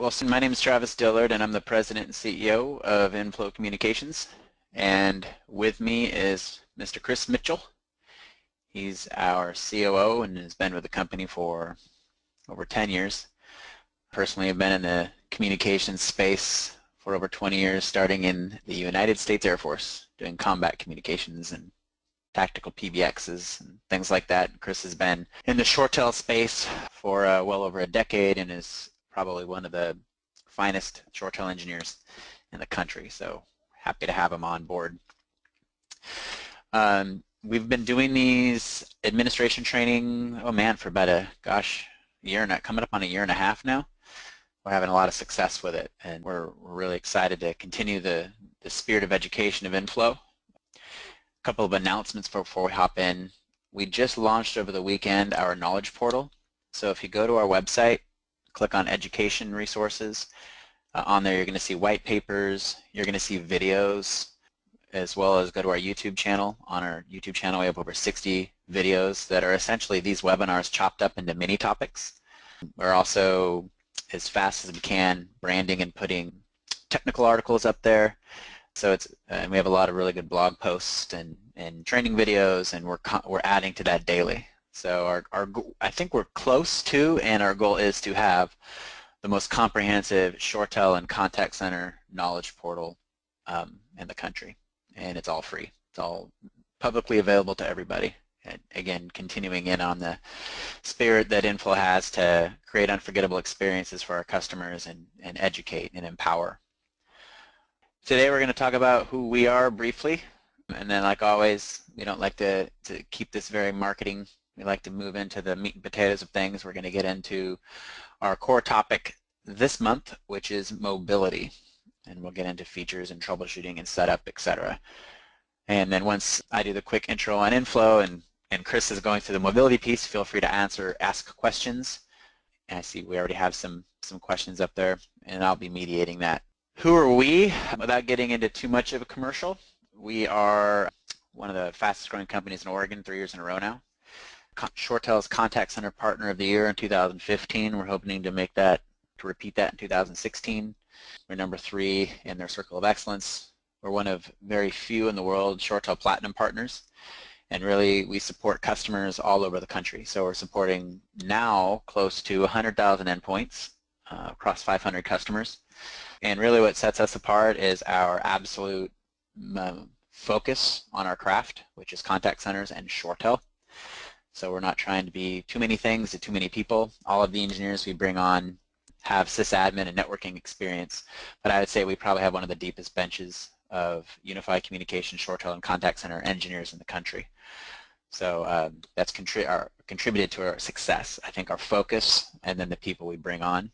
Well, so my name is Travis Dillard, and I'm the President and CEO of Inflow Communications. And with me is Mr. Chris Mitchell. He's our COO and has been with the company for over 10 years. Personally, I've been in the communications space for over 20 years, starting in the United States Air Force, doing combat communications and tactical PBXs and things like that. Chris has been in the ShoreTel space for well over a decade and is probably one of the finest ShoreTel engineers in the country. So happy to have him on board. We've been doing these administration training, for about a year and coming up on a year and a half now. We're having a lot of success with it, and we're really excited to continue the spirit of education of Inflow. A couple of announcements before we hop in. We just launched over the weekend our knowledge portal. So if you go to our website, click on education resources, on there you're going to see white papers, you're going to see videos, as well as go to our YouTube channel. On our YouTube channel we have over 60 videos that are essentially these webinars chopped up into mini topics. We're also, as fast as we can, branding and putting technical articles up there. So and we have a lot of really good blog posts and training videos, and we're adding to that daily. So I think we're close to, and our goal is to have the most comprehensive ShoreTel and Contact Center knowledge portal in the country, and it's all free. It's all publicly available to everybody. And again, continuing in on the spirit that Inflow has to create unforgettable experiences for our customers and educate and empower. Today we're going to talk about who we are briefly, and then like always, we don't like to keep this very marketing. We like to move into the meat and potatoes of things. We're going to get into our core topic this month, which is mobility, and we'll get into features and troubleshooting and setup, etc. And then once I do the quick intro on Inflow and Chris is going through the mobility piece, feel free to ask questions. And I see we already have some questions up there, and I'll be mediating that. Who are we? Without getting into too much of a commercial, we are one of the fastest growing companies in Oregon, 3 years in a row now. ShoreTel's Contact Center Partner of the Year in 2015. We're hoping to repeat that in 2016. We're number 3 in their Circle of Excellence. We're one of very few in the world ShoreTel Platinum partners, and really we support customers all over the country. So we're supporting now close to 100,000 endpoints across 500 customers. And really what sets us apart is our absolute focus on our craft, which is contact centers and ShoreTel. So we're not trying to be too many things to too many people. All of the engineers we bring on have sysadmin and networking experience, but I would say we probably have one of the deepest benches of unified communication, ShoreTel, and contact center engineers in the country. So that's contributed to our success. I think our focus and then the people we bring on.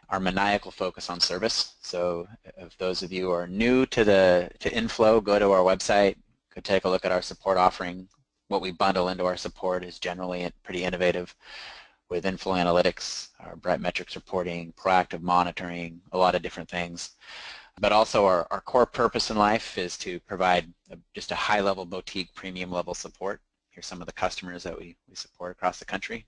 Our maniacal focus on service. So if those of you who are new to Inflow, go to our website, go take a look at our support offering. What we bundle into our support is generally pretty innovative, with Inflow Analytics, our bright metrics reporting, proactive monitoring, a lot of different things. But also our core purpose in life is to provide just a high-level boutique premium level support. Here's some of the customers that we support across the country.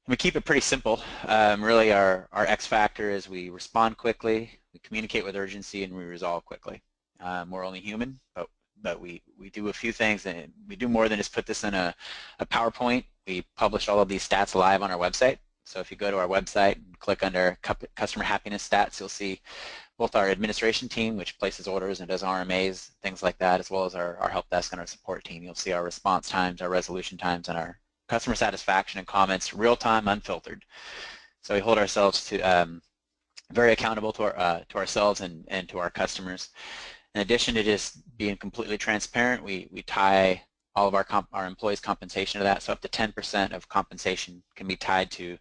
We keep it pretty simple. Really our X factor is we respond quickly, we communicate with urgency, and we resolve quickly. We're only human, but we do a few things, and we do more than just put this in a PowerPoint. We publish all of these stats live on our website. So if you go to our website and click under customer happiness stats, you'll see both our administration team, which places orders and does RMAs, things like that, as well as our help desk and our support team. You'll see our response times, our resolution times, and our customer satisfaction and comments real-time, unfiltered. So we hold ourselves to very accountable to ourselves and to our customers. In addition to just being completely transparent, we tie all of our employees' compensation to that. So up to 10% of compensation can be tied to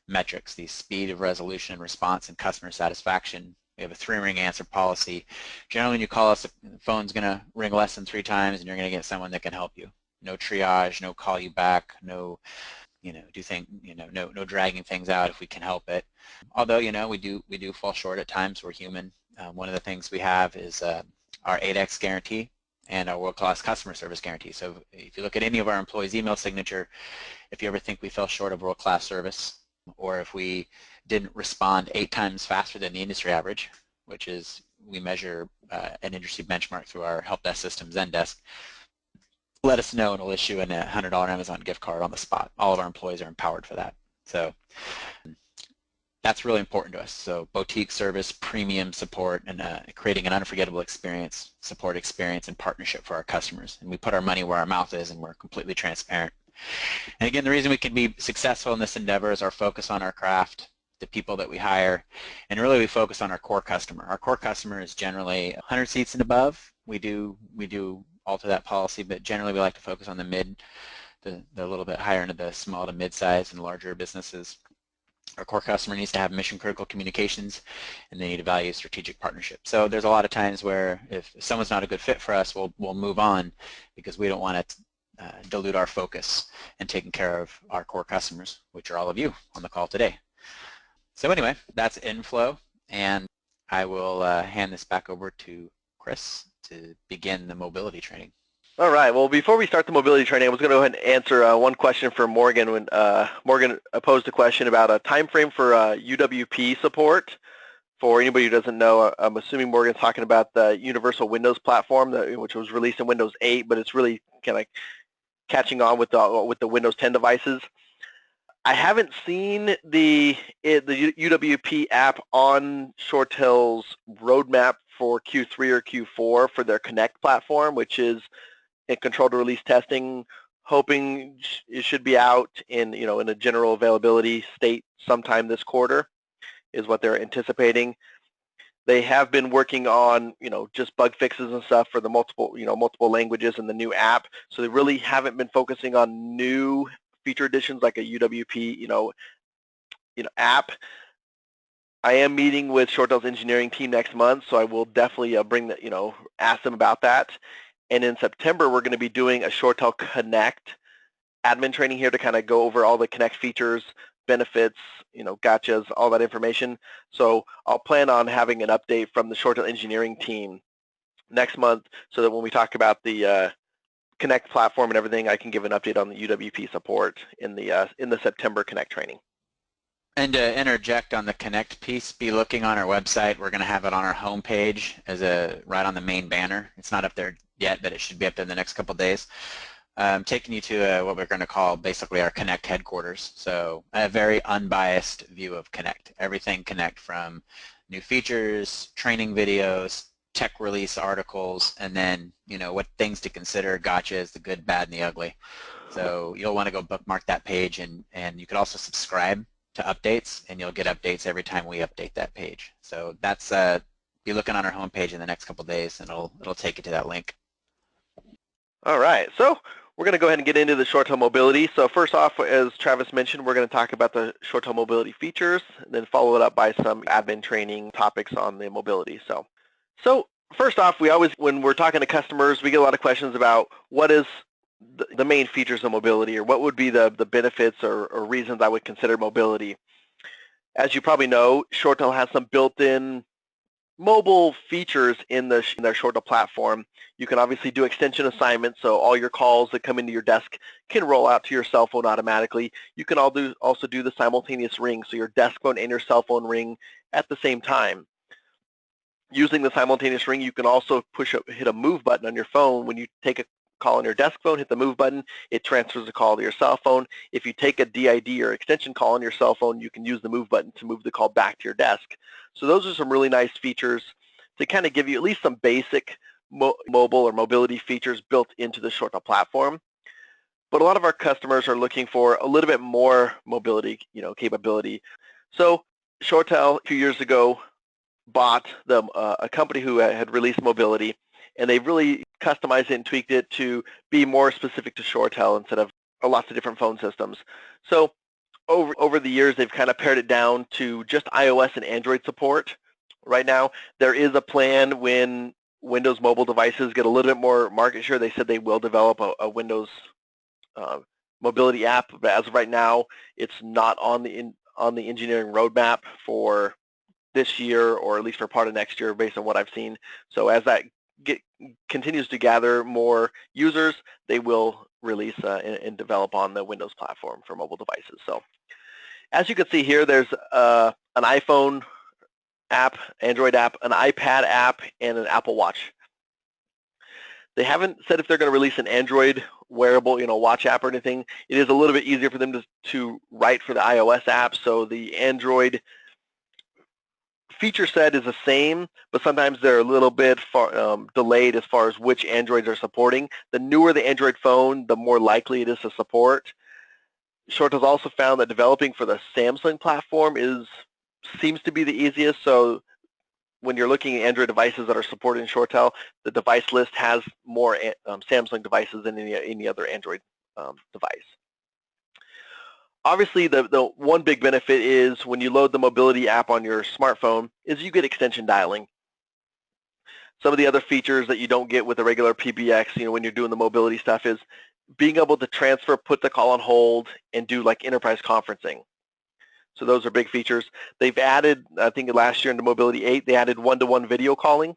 metrics, the speed of resolution and response and customer satisfaction. We have a 3-ring answer policy. Generally, when you call us, the phone's going to ring less than 3 times, and you're going to get someone that can help you. No triage, no call you back, no dragging things out if we can help it. Although we do fall short at times. We're human. One of the things we have is our 8X guarantee and our world-class customer service guarantee. So if you look at any of our employees' email signature, if you ever think we fell short of world-class service, or if we didn't respond 8 times faster than the industry average, which is, we measure an industry benchmark through our help desk system, Zendesk, let us know and we'll issue a $100 Amazon gift card on the spot. All of our employees are empowered for that. So that's really important to us. So boutique service, premium support, and creating an unforgettable experience, support experience, and partnership for our customers. And we put our money where our mouth is, and we're completely transparent. And again, the reason we can be successful in this endeavor is our focus on our craft, the people that we hire, and really we focus on our core customer. Our core customer is generally 100 seats and above. We do alter that policy, but generally we like to focus on the mid, the little bit higher into the small to mid-size and larger businesses. Our core customer needs to have mission-critical communications, and they need to value strategic partnership. So there's a lot of times where if someone's not a good fit for us, we'll move on because we don't want to dilute our focus in taking care of our core customers, which are all of you on the call today. So anyway, that's Inflow, and I will hand this back over to Chris to begin the mobility training. All right. Well, before we start the mobility training, I was going to go ahead and answer one question from Morgan. When Morgan posed a question about a time frame for UWP support. For anybody who doesn't know, I'm assuming Morgan's talking about the Universal Windows platform, which was released in Windows 8, but it's really kind of catching on with the Windows 10 devices. I haven't seen the UWP app on ShoreTel's roadmap for Q3 or Q4 for their Connect platform, which is in controlled release testing, hoping it should be out in a general availability state sometime this quarter, is what they're anticipating. They have been working on just bug fixes and stuff for the multiple languages in the new app, so they really haven't been focusing on new feature additions like a UWP app. I am meeting with ShoreTel's engineering team next month, so I will definitely ask them about that. And in September, we're going to be doing a ShoreTel Connect admin training here to kind of go over all the Connect features, benefits, gotchas, all that information. So I'll plan on having an update from the ShoreTel engineering team next month, so that when we talk about the Connect platform and everything, I can give an update on the UWP support in the September Connect training. And to interject on the Connect piece, be looking on our website. We're going to have it on our homepage as right on the main banner. It's not up there yet, but it should be up there in the next couple of days. Taking you to what we're going to call basically our Connect headquarters. So a very unbiased view of Connect. Everything Connect, from new features, training videos, tech release articles, and then what things to consider, gotchas, the good, bad, and the ugly. So you'll want to go bookmark that page, and you could also subscribe to updates, and you'll get updates every time we update that page. So that's be looking on our homepage in the next couple of days, and it'll take you to that link. All right, so we're going to go ahead and get into the ShoreTel mobility. So first off, as Travis mentioned, we're going to talk about the ShoreTel mobility features, and then follow it up by some admin training topics on the mobility. So first off, when we're talking to customers, we get a lot of questions about what is the main features of mobility, or what would be the benefits or reasons I would consider mobility. As you probably know, ShoreTel has some built-in mobile features in their ShoreTel platform. You can obviously do extension assignments, so all your calls that come into your desk can roll out to your cell phone automatically. You can also do the simultaneous ring, so your desk phone and your cell phone ring at the same time. Using the simultaneous ring, you can also hit a move button on your phone. When you take a call on your desk phone, hit the move button, it transfers the call to your cell phone. If you take a DID or extension call on your cell phone, you can use the move button to move the call back to your desk. So those are some really nice features to kind of give you at least some basic mobile or mobility features built into the ShoreTel platform. But a lot of our customers are looking for a little bit more mobility, capability. So ShoreTel a few years ago bought a company who had released mobility, and they really customized it and tweaked it to be more specific to ShoreTel instead of lots of different phone systems. So over the years, they've kind of pared it down to just iOS and Android support. Right now, there is a plan when Windows mobile devices get a little bit more market share. They said they will develop a Windows mobility app, but as of right now, it's not on the engineering roadmap for this year, or at least for part of next year, based on what I've seen. So as that continues to gather more users, they will release and develop on the Windows platform for mobile devices. So As you can see here, there's an iPhone app, Android app, an iPad app, and an Apple Watch. They haven't said if they're going to release an Android wearable, watch app or anything. It is a little bit easier for them to write for the iOS app, so the Android feature set is the same, but sometimes they're a little bit delayed as far as which Androids are supporting. The newer the Android phone, the more likely it is to support. ShoreTel's also found that developing for the Samsung platform seems to be the easiest, so when you're looking at Android devices that are supported in ShoreTel, the device list has more Samsung devices than any other Android device. Obviously, the one big benefit is when you load the mobility app on your smartphone is you get extension dialing. Some of the other features that you don't get with the regular PBX, when you're doing the mobility stuff, is being able to transfer, put the call on hold, and do like enterprise conferencing. So those are big features. They've added, I think last year into Mobility 8, they added one-to-one video calling.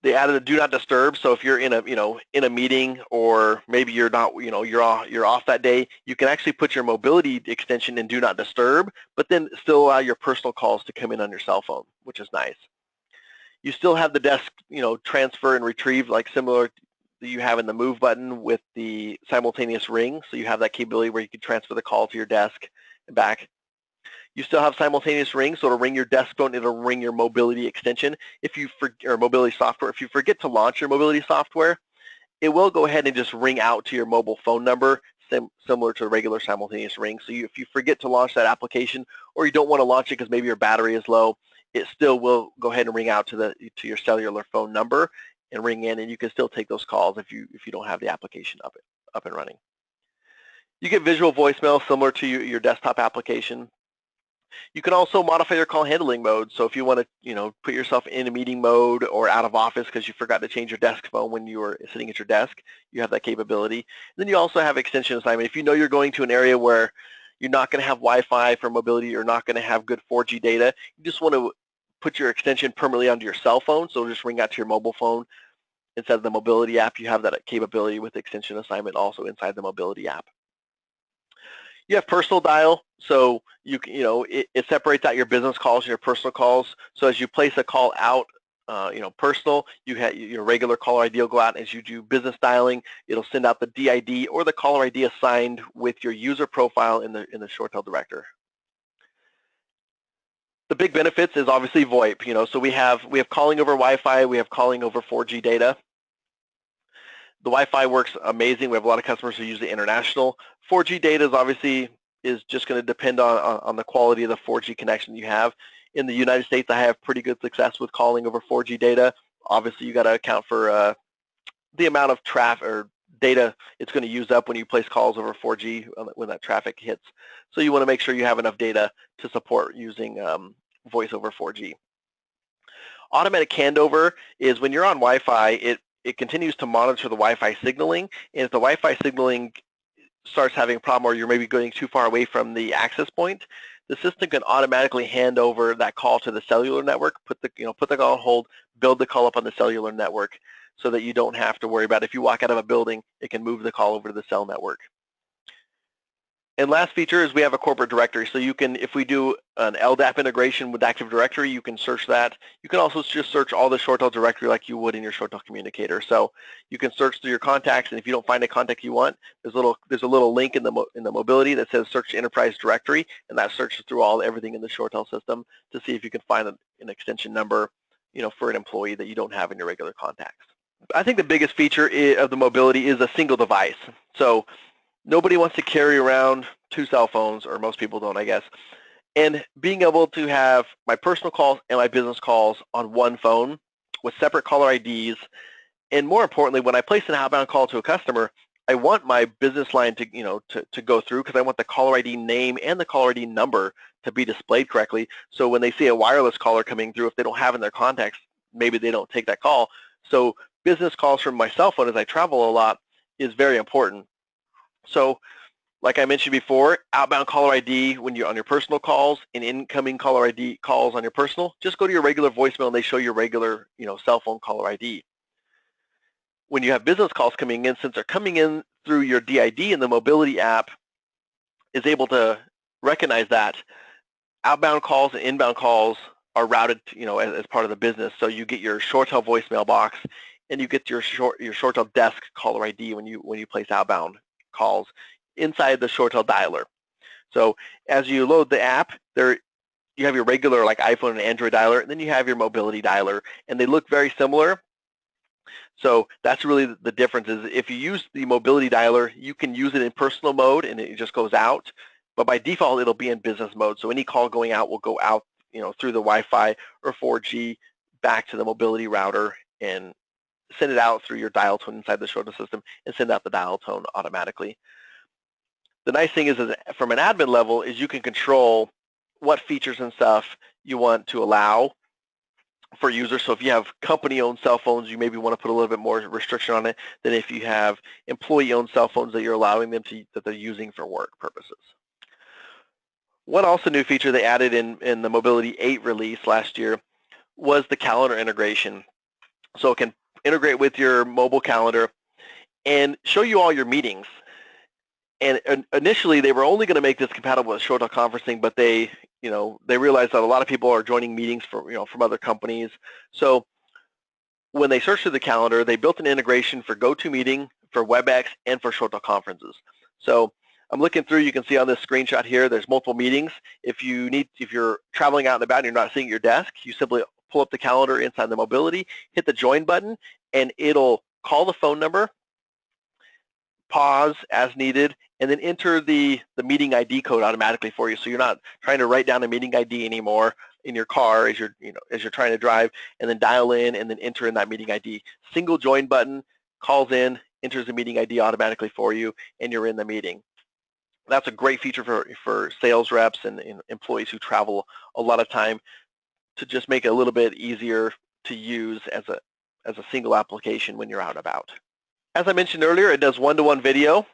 They added a do not disturb, so if you're in a meeting, or maybe you're not, you're off that day, you can actually put your mobility extension in do not disturb, but then still allow your personal calls to come in on your cell phone, which is nice. You still have the desk, transfer and retrieve, like similar that you have in the move button with the simultaneous ring, so you have that capability where you can transfer the call to your desk and back. You still have simultaneous ring, so it'll ring your desk phone, it'll ring your mobility extension. Or mobility software, if you forget to launch your mobility software, it will go ahead and just ring out to your mobile phone number, similar to a regular simultaneous ring. So if you forget to launch that application, or you don't want to launch it because maybe your battery is low, it still will go ahead and ring out to your cellular phone number and ring in, and you can still take those calls if you don't have the application up and running. You get visual voicemail similar to your desktop application. You can also modify your call handling mode. So if you want to, put yourself in a meeting mode or out of office because you forgot to change your desk phone when you were sitting at your desk, you have that capability. And then you also have extension assignment. If you know you're going to an area where you're not going to have Wi-Fi for mobility, you're not going to have good 4G data, you just want to put your extension permanently onto your cell phone, so it'll just ring out to your mobile phone. Instead of the mobility app, you have that capability with extension assignment also inside the mobility app. You have personal dial, so it separates out your business calls and your personal calls. So as you place a call out, personal, you have your regular caller ID will go out. As you do business dialing, it'll send out the DID or the caller ID assigned with your user profile in the ShoreTel director. The big benefits is obviously VoIP. So we have calling over Wi-Fi, we have calling over 4G data. The Wi-Fi works amazing. We have a lot of customers who use the international. 4G data is just going to depend on the quality of the 4G connection you have. In the United States, I have pretty good success with calling over 4G data. Obviously, you got to account for the amount of traffic or data it's going to use up when you place calls over 4G when that traffic hits. So you want to make sure you have enough data to support using voice over 4G. Automatic handover is when you're on Wi-Fi, it continues to monitor the Wi-Fi signaling, and if the Wi-Fi signaling starts having a problem or you're maybe going too far away from the access point, the system can automatically hand over that call to the cellular network, put the call on hold, build the call up on the cellular network so that you don't have to worry about if you walk out of a building, it can move the call over to the cell network. And last feature is we have a corporate directory. So you can, if we do an LDAP integration with Active Directory, you can search that. You can also just search all the ShoreTel directory like you would in your ShoreTel Communicator. So you can search through your contacts, and if you don't find a contact you want, there's a little link in the mobility that says Search Enterprise Directory, and that searches through everything in the ShoreTel system to see if you can find an extension number, for an employee that you don't have in your regular contacts. I think the biggest feature of the mobility is a single device. So nobody wants to carry around two cell phones, or most people don't, I guess. And being able to have my personal calls and my business calls on one phone with separate caller IDs, and more importantly, when I place an outbound call to a customer, I want my business line to go through because I want the caller ID name and the caller ID number to be displayed correctly. So when they see a wireless caller coming through, if they don't have in their contacts, maybe they don't take that call. So business calls from my cell phone as I travel a lot is very important. So like I mentioned before, outbound caller ID when you're on your personal calls, and incoming caller ID calls on your personal, just go to your regular voicemail and they show your regular cell phone caller ID. When you have business calls coming in, since they're coming in through your DID, and the mobility app is able to recognize that outbound calls and inbound calls are routed, as part of the business. So you get your ShoreTel voicemail box, and you get your ShoreTel desk caller ID when you place outbound calls inside the ShoreTel dialer. So as you load the app, there you have your regular like iPhone and Android dialer, and then you have your mobility dialer, and they look very similar. So that's really the difference. Is if you use the mobility dialer, you can use it in personal mode, and it just goes out. But by default, it'll be in business mode. So any call going out will go out, through the Wi-Fi or 4G back to the mobility router and send it out through your dial tone inside the ShoreTel system and send out the dial tone automatically. The nice thing is from an admin level is you can control what features and stuff you want to allow for users. So if you have company-owned cell phones, you maybe want to put a little bit more restriction on it than if you have employee-owned cell phones that you're allowing them that they're using for work purposes. One also new feature they added in the Mobility 8 release last year was the calendar integration. So it can integrate with your mobile calendar and show you all your meetings. And initially, they were only going to make this compatible with ShoreTel conferencing, but they realized that a lot of people are joining meetings from other companies. So when they searched through the calendar, they built an integration for GoToMeeting, for WebEx, and for ShoreTel conferences. So I'm looking through. You can see on this screenshot here, there's multiple meetings. If you're traveling out and about and you're not sitting at your desk, you simply pull up the calendar inside the mobility, hit the join button, and it'll call the phone number, pause as needed, and then enter the meeting ID code automatically for you. So you're not trying to write down a meeting ID anymore in your car as you're trying to drive, and then dial in and then enter in that meeting ID. Single join button, calls in, enters the meeting ID automatically for you, and you're in the meeting. That's a great feature for sales reps and employees who travel a lot of time, to just make it a little bit easier to use as a single application when you're out and about. As I mentioned earlier, it does one-to-one video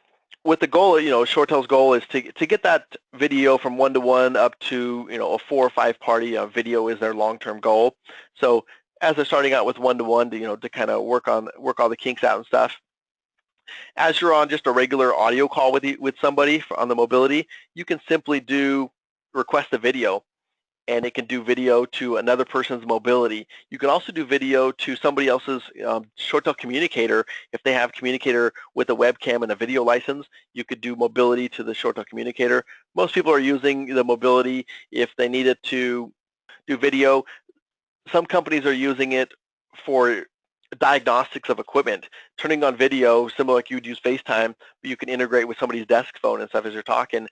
with the goal, ShoreTel's goal is to get that video from one-to-one up to, a 4 or 5 party video is their long-term goal. So as they're starting out with one-to-one, to kind of work all the kinks out and stuff. As you're on just a regular audio call with somebody on the mobility, you can simply request a video, and it can do video to another person's mobility. You can also do video to somebody else's ShoreTel communicator. If they have communicator with a webcam and a video license, you could do mobility to the ShoreTel communicator. Most people are using the mobility if they needed to do video. Some companies are using it for diagnostics of equipment, turning on video, similar like you would use FaceTime, but you can integrate with somebody's desk phone and stuff as you're talking,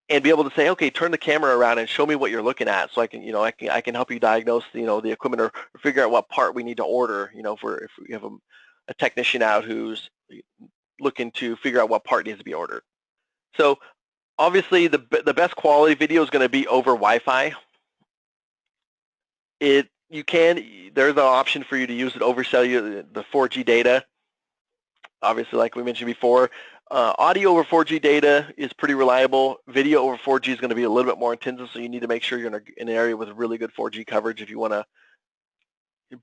and be able to say, okay, turn the camera around and show me what you're looking at, so I can help you diagnose the equipment, or figure out what part we need to order. If we have a technician out who's looking to figure out what part needs to be ordered. So obviously the best quality video is going to be over Wi-Fi. There's an option for you to use it over cellular, the 4G data. Obviously, like we mentioned before, audio over 4G data is pretty reliable. Video over 4G is going to be a little bit more intensive, so you need to make sure you're in an area with really good 4G coverage if you want to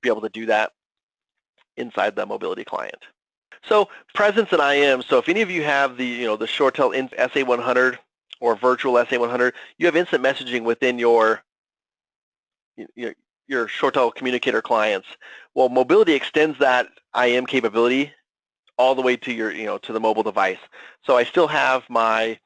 be able to do that inside the mobility client. So presence and IM. So if any of you have the the ShoreTel SA100 or virtual SA100, you have instant messaging within your ShoreTel communicator clients. Well, mobility extends that IM capability all the way to your to the mobile device. So I still have my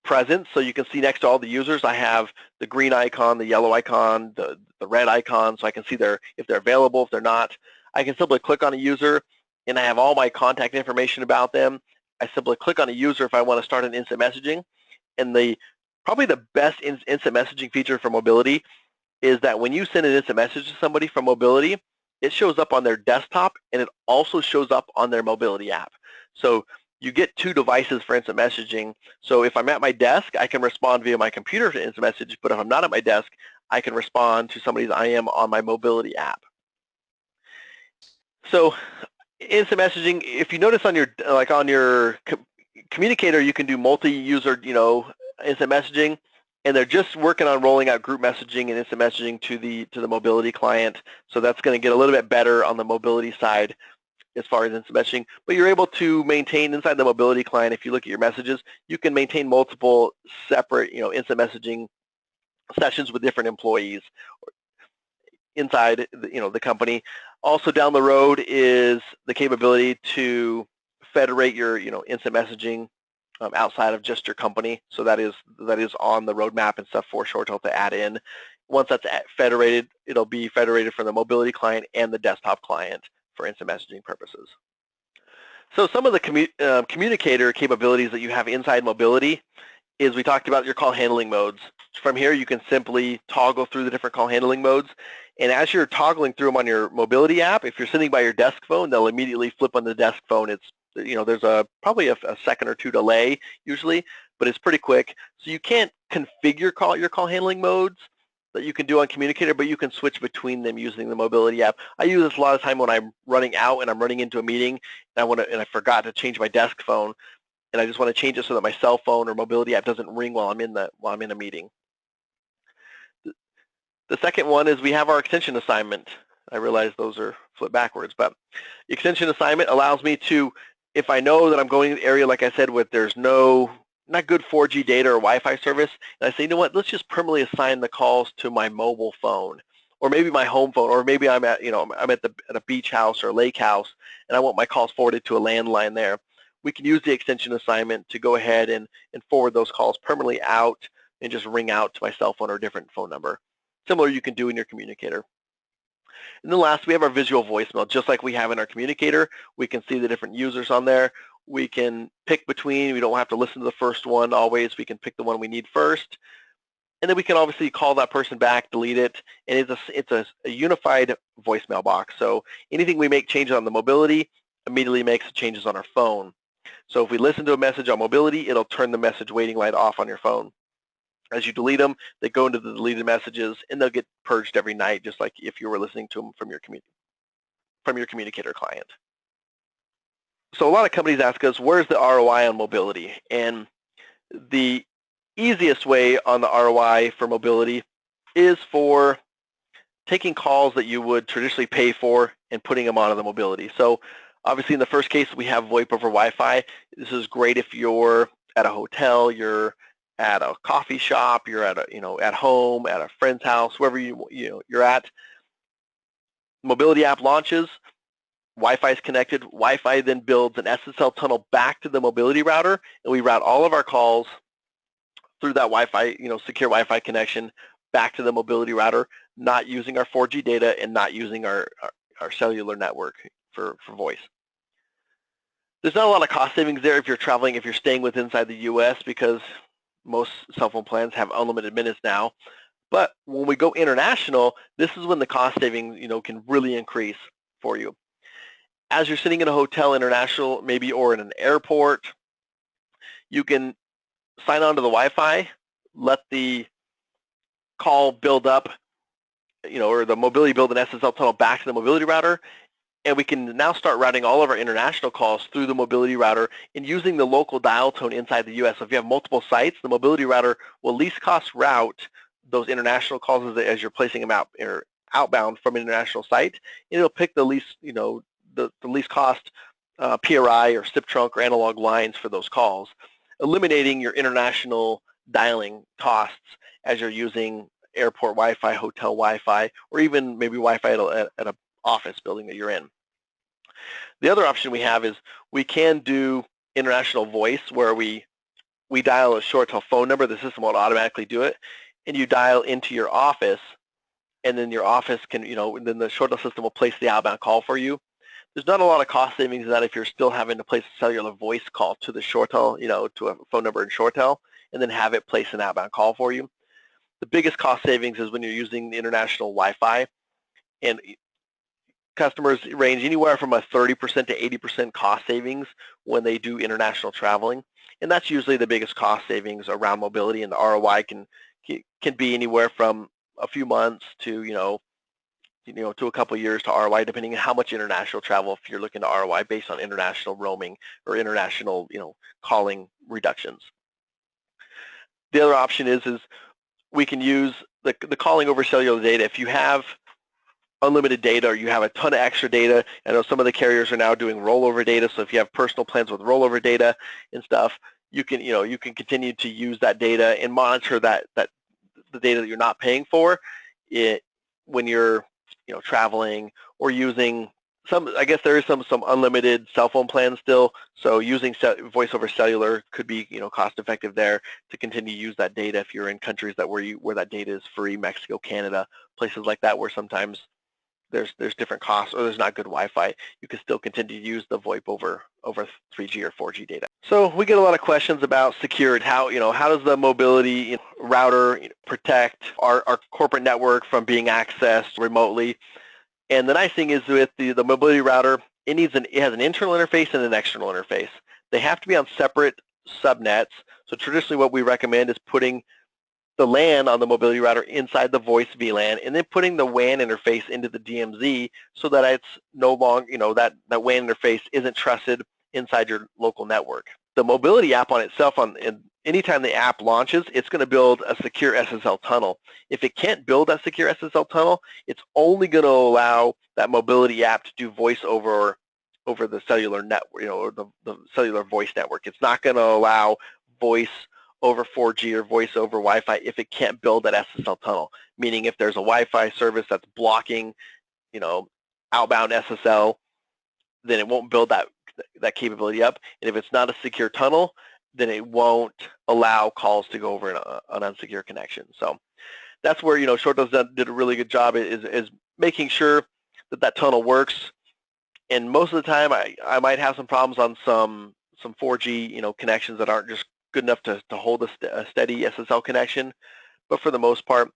presence, so you can see next to all the users, I have the green icon, the yellow icon, the red icon, so I can see if they're available, if they're not. I can simply click on a user, and I have all my contact information about them. I simply click on a user if I want to start an instant messaging, and probably the best instant messaging feature for mobility is that when you send an instant message to somebody from mobility, it shows up on their desktop, and it also shows up on their mobility app. So you get 2 devices for instant messaging. So if I'm at my desk, I can respond via my computer to instant message, but if I'm not at my desk, I can respond to somebody's IM on my mobility app. So instant messaging, if you notice on your communicator, you can do multi-user instant messaging, and they're just working on rolling out group messaging and instant messaging to the mobility client. So that's going to get a little bit better on the mobility side as far as instant messaging, but you're able to maintain inside the mobility client. If you look at your messages, you can maintain multiple separate, instant messaging sessions with different employees inside, the company. Also down the road is the capability to federate your, instant messaging outside of just your company. So that is on the roadmap and stuff for ShoreTel to add in. Once that's federated, it'll be federated from the mobility client and the desktop client for instant messaging purposes. So some of the communicator capabilities that you have inside mobility is we talked about your call handling modes. From here, you can simply toggle through the different call handling modes. And as you're toggling through them on your mobility app, if you're sitting by your desk phone, they'll immediately flip on the desk phone. It's, there's probably a second or two delay usually, but it's pretty quick. So you can't configure your call handling modes that you can do on Communicator, but you can switch between them using the mobility app. I use this a lot of time when I'm running out and I'm running into a meeting and I forgot to change my desk phone, and I just want to change it so that my cell phone or mobility app doesn't ring while I'm in a meeting. The second one is we have our extension assignment. I realize those are flipped backwards, but extension assignment allows me to, if I know that I'm going to an area, like I said, with there's not good 4G data or Wi-Fi service, and I say, you know what, let's just permanently assign the calls to my mobile phone, or maybe my home phone, or maybe I'm at a beach house or a lake house, and I want my calls forwarded to a landline there. We can use the extension assignment to go ahead and forward those calls permanently out and just ring out to my cell phone or a different phone number. Similar you can do in your Communicator. And then last, we have our visual voicemail. Just like we have in our Communicator, we can see the different users on there. We can pick between. We don't have to listen to the first one always. We can pick the one we need first. And then we can obviously call that person back, delete it, and it's a unified voicemail box. So anything we make changes on the mobility immediately makes changes on our phone. So if we listen to a message on mobility, it'll turn the message waiting light off on your phone. As you delete them, they go into the deleted messages, and they'll get purged every night, just like if you were listening to them from your Communicator client. So a lot of companies ask us, where's the ROI on mobility? And the easiest way on the ROI for mobility is for taking calls that you would traditionally pay for and putting them onto the mobility. So obviously in the first case, we have VoIP over Wi-Fi. This is great if you're at a hotel, you're at a coffee shop, you're at at home, at a friend's house, wherever you're at. Mobility app launches, Wi-Fi is connected. Wi-Fi then builds an SSL tunnel back to the mobility router, and we route all of our calls through that Wi-Fi, secure Wi-Fi connection back to the mobility router, not using our 4G data and not using our cellular network for voice. There's not a lot of cost savings there if you're traveling, if you're staying inside the U.S., because most cell phone plans have unlimited minutes now. But when we go international, this is when the cost savings, can really increase for you. As you're sitting in a hotel international, maybe, or in an airport, you can sign on to the Wi-Fi, let the call build up, or the mobility build an SSL tunnel back to the mobility router, and we can now start routing all of our international calls through the mobility router and using the local dial tone inside the U.S. So if you have multiple sites, the mobility router will least cost route those international calls as you're placing them out or outbound from an international site, and it'll pick the least, the least cost PRI or SIP trunk or analog lines for those calls, eliminating your international dialing costs as you're using airport Wi-Fi, hotel Wi-Fi, or even maybe Wi-Fi at an office building that you're in. The other option we have is we can do international voice, where we dial a ShoreTel phone number. The system will automatically do it, and you dial into your office, and then your office can, and then the ShoreTel system will place the outbound call for you. There's not a lot of cost savings in that if you're still having to place a cellular voice call to the ShoreTel, to a phone number in ShoreTel, and then have it place an outbound call for you. The biggest cost savings is when you're using the international Wi-Fi, and customers range anywhere from a 30% to 80% cost savings when they do international traveling, and that's usually the biggest cost savings around mobility, and the ROI can be anywhere from a few months to to a couple of years to ROI, depending on how much international travel, if you're looking to ROI based on international roaming or international calling reductions. The other option is we can use the calling over cellular data. If you have unlimited data or you have a ton of extra data. I know some of the carriers are now doing rollover data, so if you have personal plans with rollover data and stuff, you can continue to use that data and monitor that the data that you're not paying for it when you're traveling or using some. I guess there is some unlimited cell phone plans still, so using voice over cellular could be cost effective there to continue to use that data if you're in countries where that data is free, Mexico, Canada, places like that where sometimes there's different costs or there's not good Wi-Fi. You can still continue to use the VoIP over 3G or 4G data. So we get a lot of questions about security. How does the mobility router protect our corporate network from being accessed remotely? And the nice thing is with the mobility router, it has an internal interface and an external interface. They have to be on separate subnets. So traditionally what we recommend is putting the LAN on the mobility router inside the voice VLAN, and then putting the WAN interface into the DMZ so that it's no longer, that WAN interface isn't trusted inside your local network. The mobility app on itself, anytime the app launches, it's going to build a secure SSL tunnel. If it can't build that secure SSL tunnel, it's only going to allow that mobility app to do voice over the cellular network, or the cellular voice network. It's not going to allow voice over 4G or voice over Wi-Fi if it can't build that SSL tunnel, meaning if there's a Wi-Fi service that's blocking, outbound SSL, then it won't build that capability up. And if it's not a secure tunnel, then it won't allow calls to go over an unsecure connection. So that's where, ShoreTel did a really good job is making sure that tunnel works. And most of the time, I might have some problems on some 4G, connections that aren't just good enough to hold a steady SSL connection, but for the most part,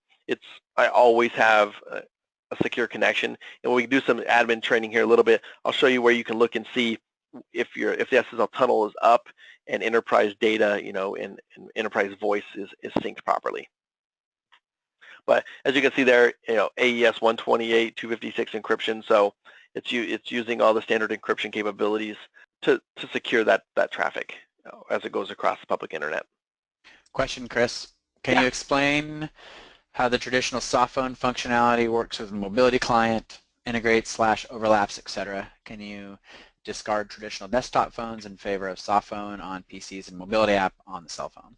I always have a secure connection. And when we do some admin training here a little bit, I'll show you where you can look and see if the SSL tunnel is up and enterprise data, and enterprise voice is synced properly. But as you can see there, AES 128, 256 encryption, so it's using all the standard encryption capabilities to secure that traffic as it goes across the public internet. Question, Chris. Can you explain how the traditional soft phone functionality works with the mobility client, integrates, overlaps, etc.? Can you discard traditional desktop phones in favor of soft phone on PCs and mobility app on the cell phone?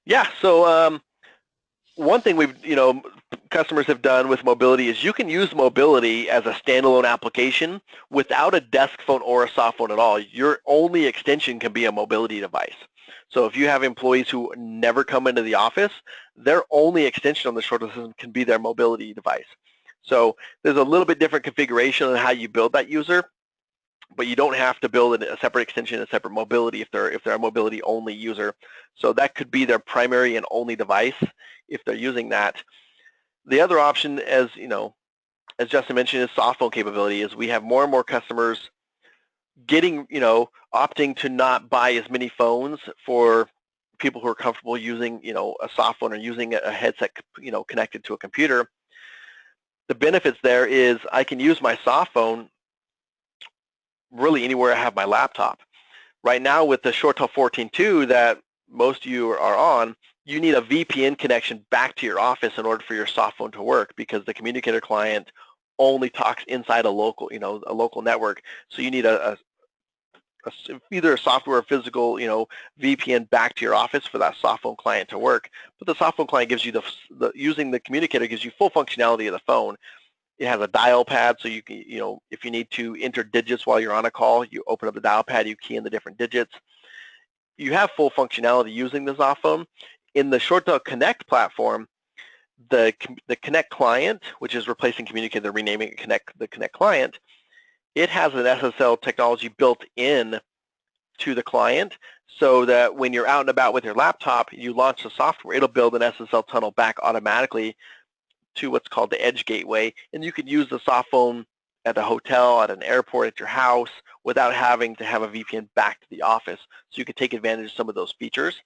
Yeah, so one thing customers have done with mobility is you can use mobility as a standalone application without a desk phone or a soft phone at all. Your only extension can be a mobility device. So if you have employees who never come into the office, their only extension on the ShoreTel system can be their mobility device. So there's a little bit different configuration on how you build that user, but you don't have to build a separate extension, a separate mobility if they're a mobility only user. So that could be their primary and only device if they're using that. The other option, as Justin mentioned, is soft phone capability. Is we have more and more customers getting, opting to not buy as many phones for people who are comfortable using, a soft phone or using a headset, connected to a computer. The benefits there is I can use my soft phone really anywhere I have my laptop. Right now with the ShoreTel 14.2 that most of you are on, you need a VPN connection back to your office in order for your soft phone to work because the communicator client only talks inside a local, a local network. So you need either a software or physical, VPN back to your office for that soft phone client to work. But the soft phone client gives you using the communicator gives you full functionality of the phone. It has a dial pad, so you can, if you need to enter digits while you're on a call, you open up the dial pad, you key in the different digits. You have full functionality using the soft phone. In the ShoreTel Connect platform, the Connect client, which is replacing Communicator, they're renaming it the Connect client, it has an SSL technology built in to the client so that when you're out and about with your laptop, you launch the software, it'll build an SSL tunnel back automatically to what's called the Edge Gateway, and you could use the soft phone at a hotel, at an airport, at your house, without having to have a VPN back to the office. So you can take advantage of some of those features.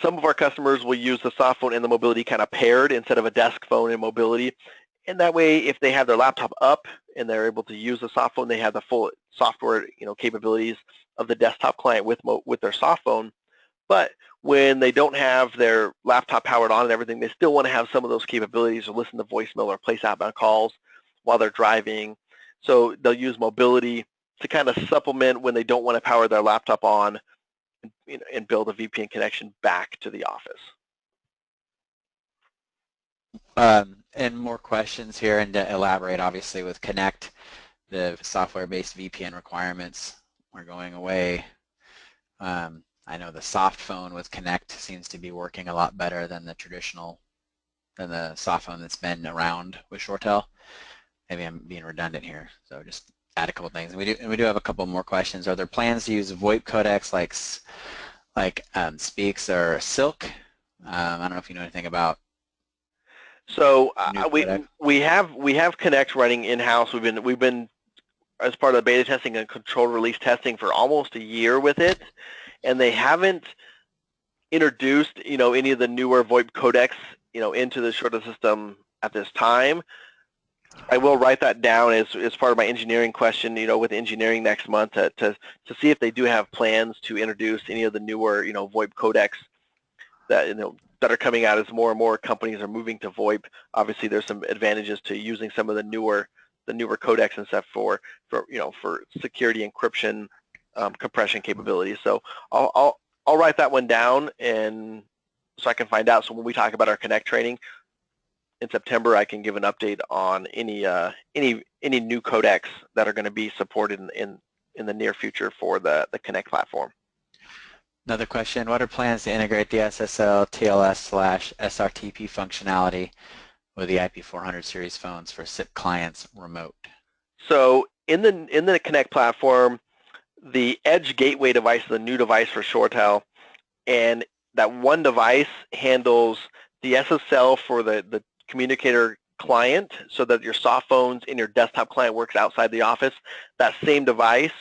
Some of our customers will use the soft phone and the mobility kind of paired instead of a desk phone and mobility. And that way, if they have their laptop up and they're able to use the soft phone, they have the full software capabilities of the desktop client with their soft phone. But when they don't have their laptop powered on and everything, they still want to have some of those capabilities to listen to voicemail or place outbound calls while they're driving. So they'll use mobility to kind of supplement when they don't want to power their laptop on, and build a VPN connection back to the office. And more questions here, and to elaborate, obviously, with Connect, the software-based VPN requirements are going away. I know the soft phone with Connect seems to be working a lot better than the soft phone that's been around with ShoreTel. Maybe I'm being redundant here, so just add a couple things. And we do have a couple more questions. Are there plans to use VoIP codecs like Speaks or Silk? I don't know if you know anything about. So we have Connect running in-house. We've been as part of the beta testing and controlled release testing for almost a year with it, and they haven't introduced any of the newer VoIP codecs into the ShoreTel system at this time. I will write that down as part of my engineering question, with engineering next month to see if they do have plans to introduce any of the newer VoIP codecs that that are coming out as more and more companies are moving to VoIP. Obviously, there's some advantages to using some of the newer codecs and stuff for security encryption, compression capabilities. So I'll write that one down, and so I can find out. So when we talk about our Connect training in September, I can give an update on any new codecs that are going to be supported in the near future for the Connect platform. Another question, what are plans to integrate the SSL TLS/SRTP functionality with the IP400 series phones for SIP clients remote? So in the Connect platform, the Edge Gateway device is a new device for ShoreTel, and that one device handles the SSL for the Communicator client, so that your soft phones and your desktop client works outside the office. That same device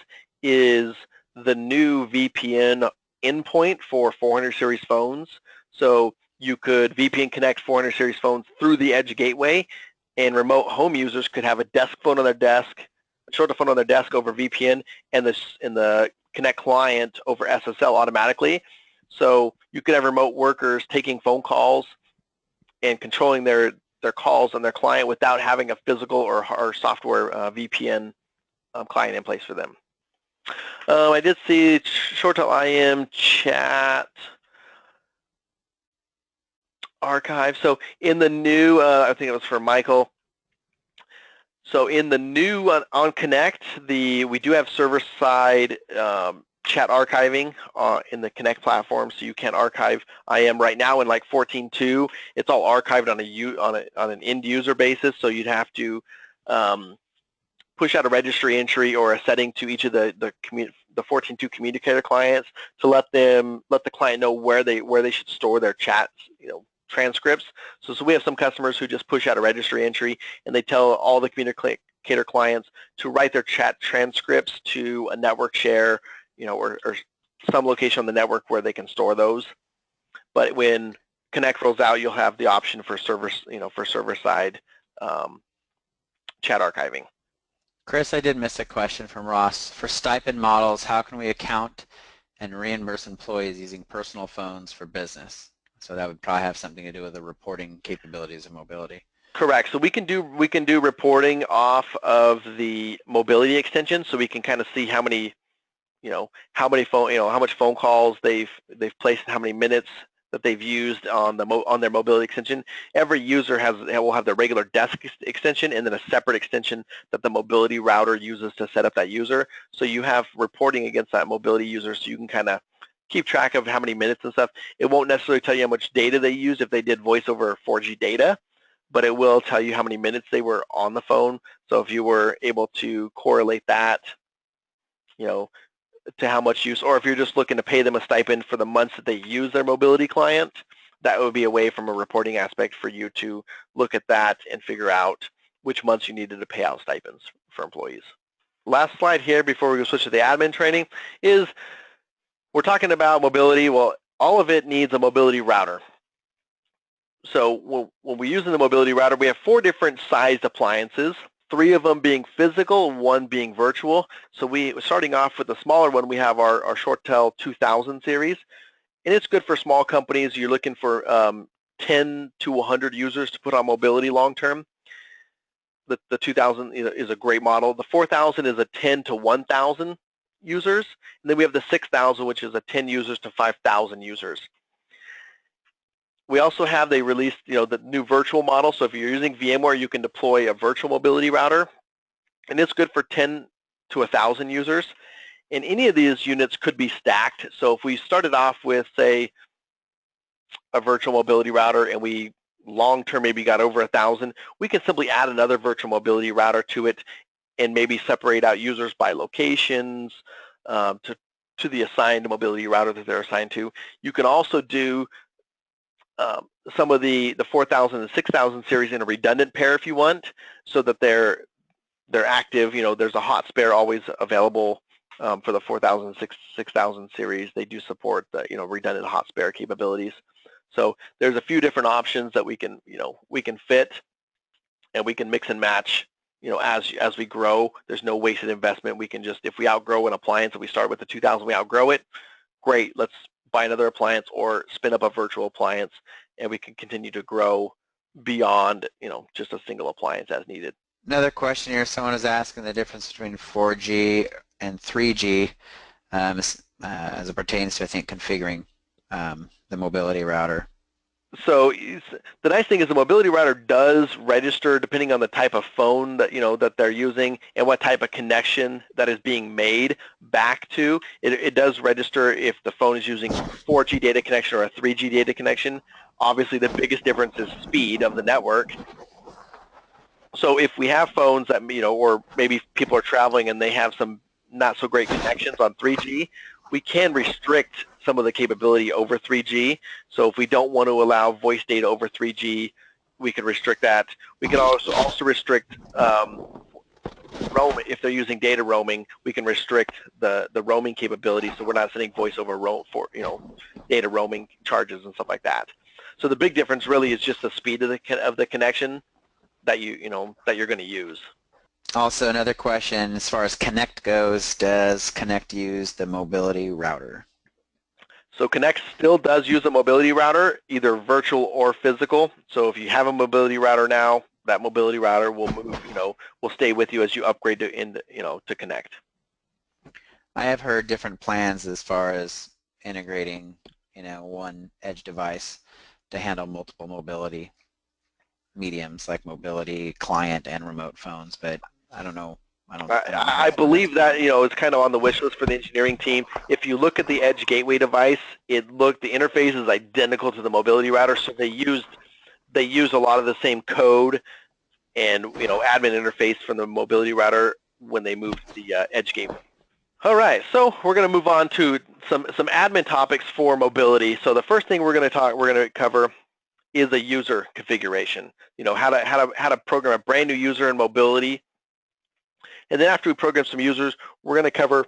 is the new VPN endpoint for 400 series phones. So you could VPN connect 400 series phones through the Edge Gateway, and remote home users could have a desk phone on their desk, a ShoreTel phone on their desk over VPN, and the Connect client over SSL automatically. So you could have remote workers taking phone calls and controlling their calls on their client without having a physical or software VPN client in place for them. I did see ShoreTel IM chat archive. So in the new, I think it was for Michael. So in the new on Connect, we do have server-side chat archiving in the Connect platform, so you can archive IM right now in like 14.2. It's all archived on an end user basis, so you'd have to push out a registry entry or a setting to each of the 14.2 communicator clients to let the client know where they should store their chats, transcripts. So we have some customers who just push out a registry entry, and they tell all the communicator clients to write their chat transcripts to a network share, or some location on the network where they can store those. But when Connect rolls out, you'll have the option for server-side chat archiving. Chris, I did miss a question from Ross. For stipend models, how can we account and reimburse employees using personal phones for business? So that would probably have something to do with the reporting capabilities of mobility. Correct. So we can do reporting off of the mobility extension, so we can kind of see how many, how much phone calls they've placed, how many minutes that they've used on their mobility extension. Every user will have their regular desk extension and then a separate extension that the mobility router uses to set up that user. So you have reporting against that mobility user, so you can kind of keep track of how many minutes and stuff. It won't necessarily tell you how much data they used if they did voice over 4G data, but it will tell you how many minutes they were on the phone. So if you were able to correlate that, to how much use, or if you're just looking to pay them a stipend for the months that they use their mobility client, that would be a way from a reporting aspect for you to look at that and figure out which months you needed to pay out stipends for employees. Last slide here before we switch to the admin training is we're talking about mobility. Well, all of it needs a mobility router. So when we're using the mobility router, we have 4 different sized appliances, 3 of them being physical, 1 being virtual. So starting off with the smaller one, we have our ShoreTel 2000 series. And it's good for small companies. You're looking for 10 to 100 users to put on mobility long term. The 2000 is a great model. The 4000 is a 10 to 1000 users. And then we have the 6000, which is a 10 users to 5000 users. We also have, they released, the new virtual model. So if you're using VMware, you can deploy a virtual mobility router, and it's good for 10 to 1,000 users. And any of these units could be stacked. So if we started off with, say, a virtual mobility router, and we long-term maybe got over 1,000, we can simply add another virtual mobility router to it, and maybe separate out users by locations to the assigned mobility router that they're assigned to. You can also do some of the 4000 and 6000 series in a redundant pair if you want, so that they're active. There's a hot spare always available for the 4000 and 6000 series. They do support the redundant hot spare capabilities. So there's a few different options that we can fit, and we can mix and match as we grow. There's no wasted investment. We can just, if we outgrow an appliance and we start with the 2000, we outgrow it, great, let's buy another appliance or spin up a virtual appliance, and we can continue to grow beyond just a single appliance as needed. Another question here, someone is asking the difference between 4G and 3G as it pertains to, I think, configuring the mobility router. So the nice thing is the mobility router does register depending on the type of phone that that they're using and what type of connection that is being made back to. It does register if the phone is using 4G data connection or a 3G data connection. Obviously, the biggest difference is speed of the network. So if we have phones that or maybe people are traveling and they have some not so great connections on 3G, we can restrict some of the capability over 3G. So if we don't want to allow voice data over 3G, we can restrict that. We can also restrict roaming. If they're using data roaming, we can restrict the roaming capability, so we're not sending voice over for data roaming charges and stuff like that. So the big difference really is just the speed of the connection that you're going to use. Also, another question, as far as Connect goes, does Connect use the mobility router? So Connect still does use a mobility router, either virtual or physical. So if you have a mobility router now, that mobility router will move, will stay with you as you upgrade to Connect. I have heard different plans as far as integrating, one edge device to handle multiple mobility mediums like mobility, client, and remote phones, but I don't know. I believe that it's kind of on the wish list for the engineering team. If you look at the Edge gateway device, the interface is identical to the mobility router, so they use a lot of the same code and admin interface from the mobility router when they moved the Edge gateway. All right, so we're going to move on to some admin topics for mobility. So the first thing we're going to cover is a user configuration. How to program a brand new user in mobility. And then after we program some users, we're going to cover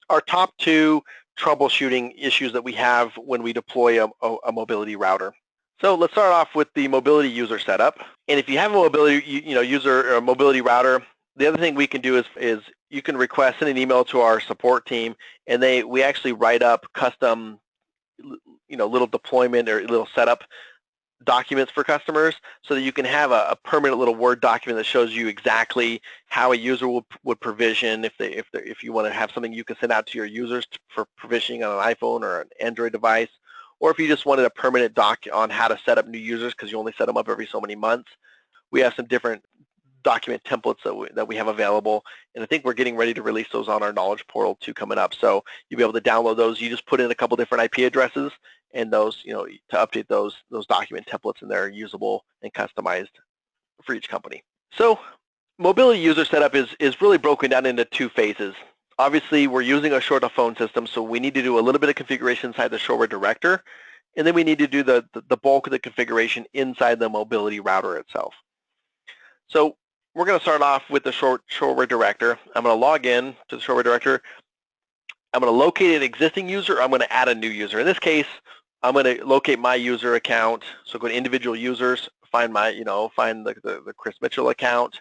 our top 2 troubleshooting issues that we have when we deploy a mobility router. So let's start off with the mobility user setup. And if you have a mobility user or a mobility router, the other thing we can do is you can send an email to our support team, and we actually write up custom little deployment or little setup documents for customers, so that you can have a permanent little Word document that shows you exactly how a user would provision. If you want to have something you can send out to your users for provisioning on an iPhone or an Android device, or if you just wanted a permanent doc on how to set up new users because you only set them up every so many months, we have some different document templates that we have available, and I think we're getting ready to release those on our Knowledge Portal 2 coming up. So you'll be able to download those. You just put in a couple different IP addresses, and those, to update those document templates, and they're usable and customized for each company. So mobility user setup is really broken down into 2 phases. Obviously, we're using a ShoreTel phone system, so we need to do a little bit of configuration inside the Shoreware director, and then we need to do the bulk of the configuration inside the mobility router itself. So we're going to start off with the Shoreware director. I'm going to log in to the Shoreware director. I'm going to locate an existing user. I'm going to add a new user. In this case, I'm going to locate my user account. So go to individual users, find my, find the Chris Mitchell account.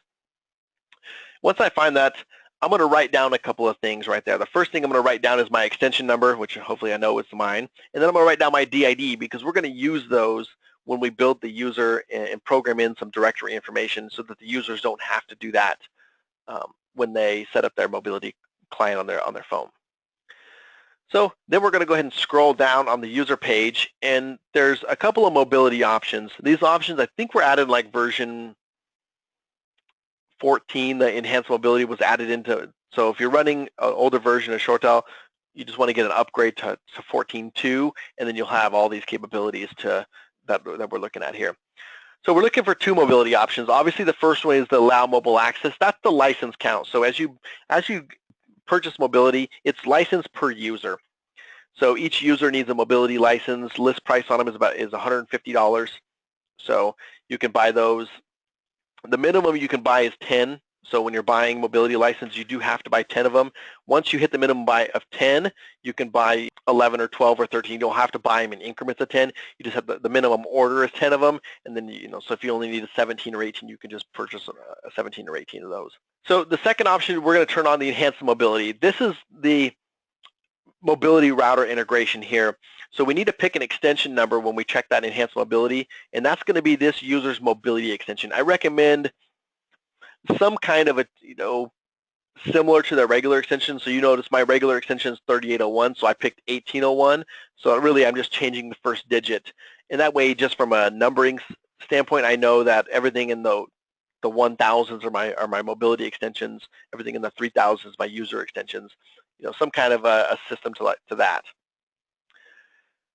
Once I find that, I'm going to write down a couple of things right there. The first thing I'm going to write down is my extension number, which hopefully I know it's mine. And then I'm going to write down my DID because we're going to use those when we build the user and program in some directory information so that the users don't have to do that when they set up their mobility client on their phone. So then we're going to go ahead and scroll down on the user page, and there's a couple of mobility options. These options, I think, were added like version 14. The enhanced mobility was added into. So if you're running an older version of ShoreTel, you just want to get an upgrade to 14.2, and then you'll have all these capabilities that we're looking at here. So we're looking for two mobility options. Obviously, the first one is the allow mobile access. That's the license count. So as you purchase mobility, it's licensed per user. So each user needs a mobility license. List price on them is $150. So you can buy those. The minimum you can buy is 10. So when you're buying mobility license, you do have to buy 10 of them. Once you hit the minimum buy of 10, you can buy 11 or 12 or 13. You don't have to buy them in increments of 10. You just have the minimum order is 10 of them, and then so if you only need a 17 or 18, you can just purchase a 17 or 18 of those. So the second option, we're going to turn on the enhanced mobility. This is the mobility router integration here. So we need to pick an extension number when we check that enhanced mobility, and that's going to be this user's mobility extension. I recommend some kind of a, similar to the regular extension. So you notice my regular extension is 3801, so I picked 1801. So really I'm just changing the first digit. And that way, just from a numbering standpoint, I know that everything in the 1000s are my mobility extensions, everything in the 3000s my user extensions. Some kind of a system to that.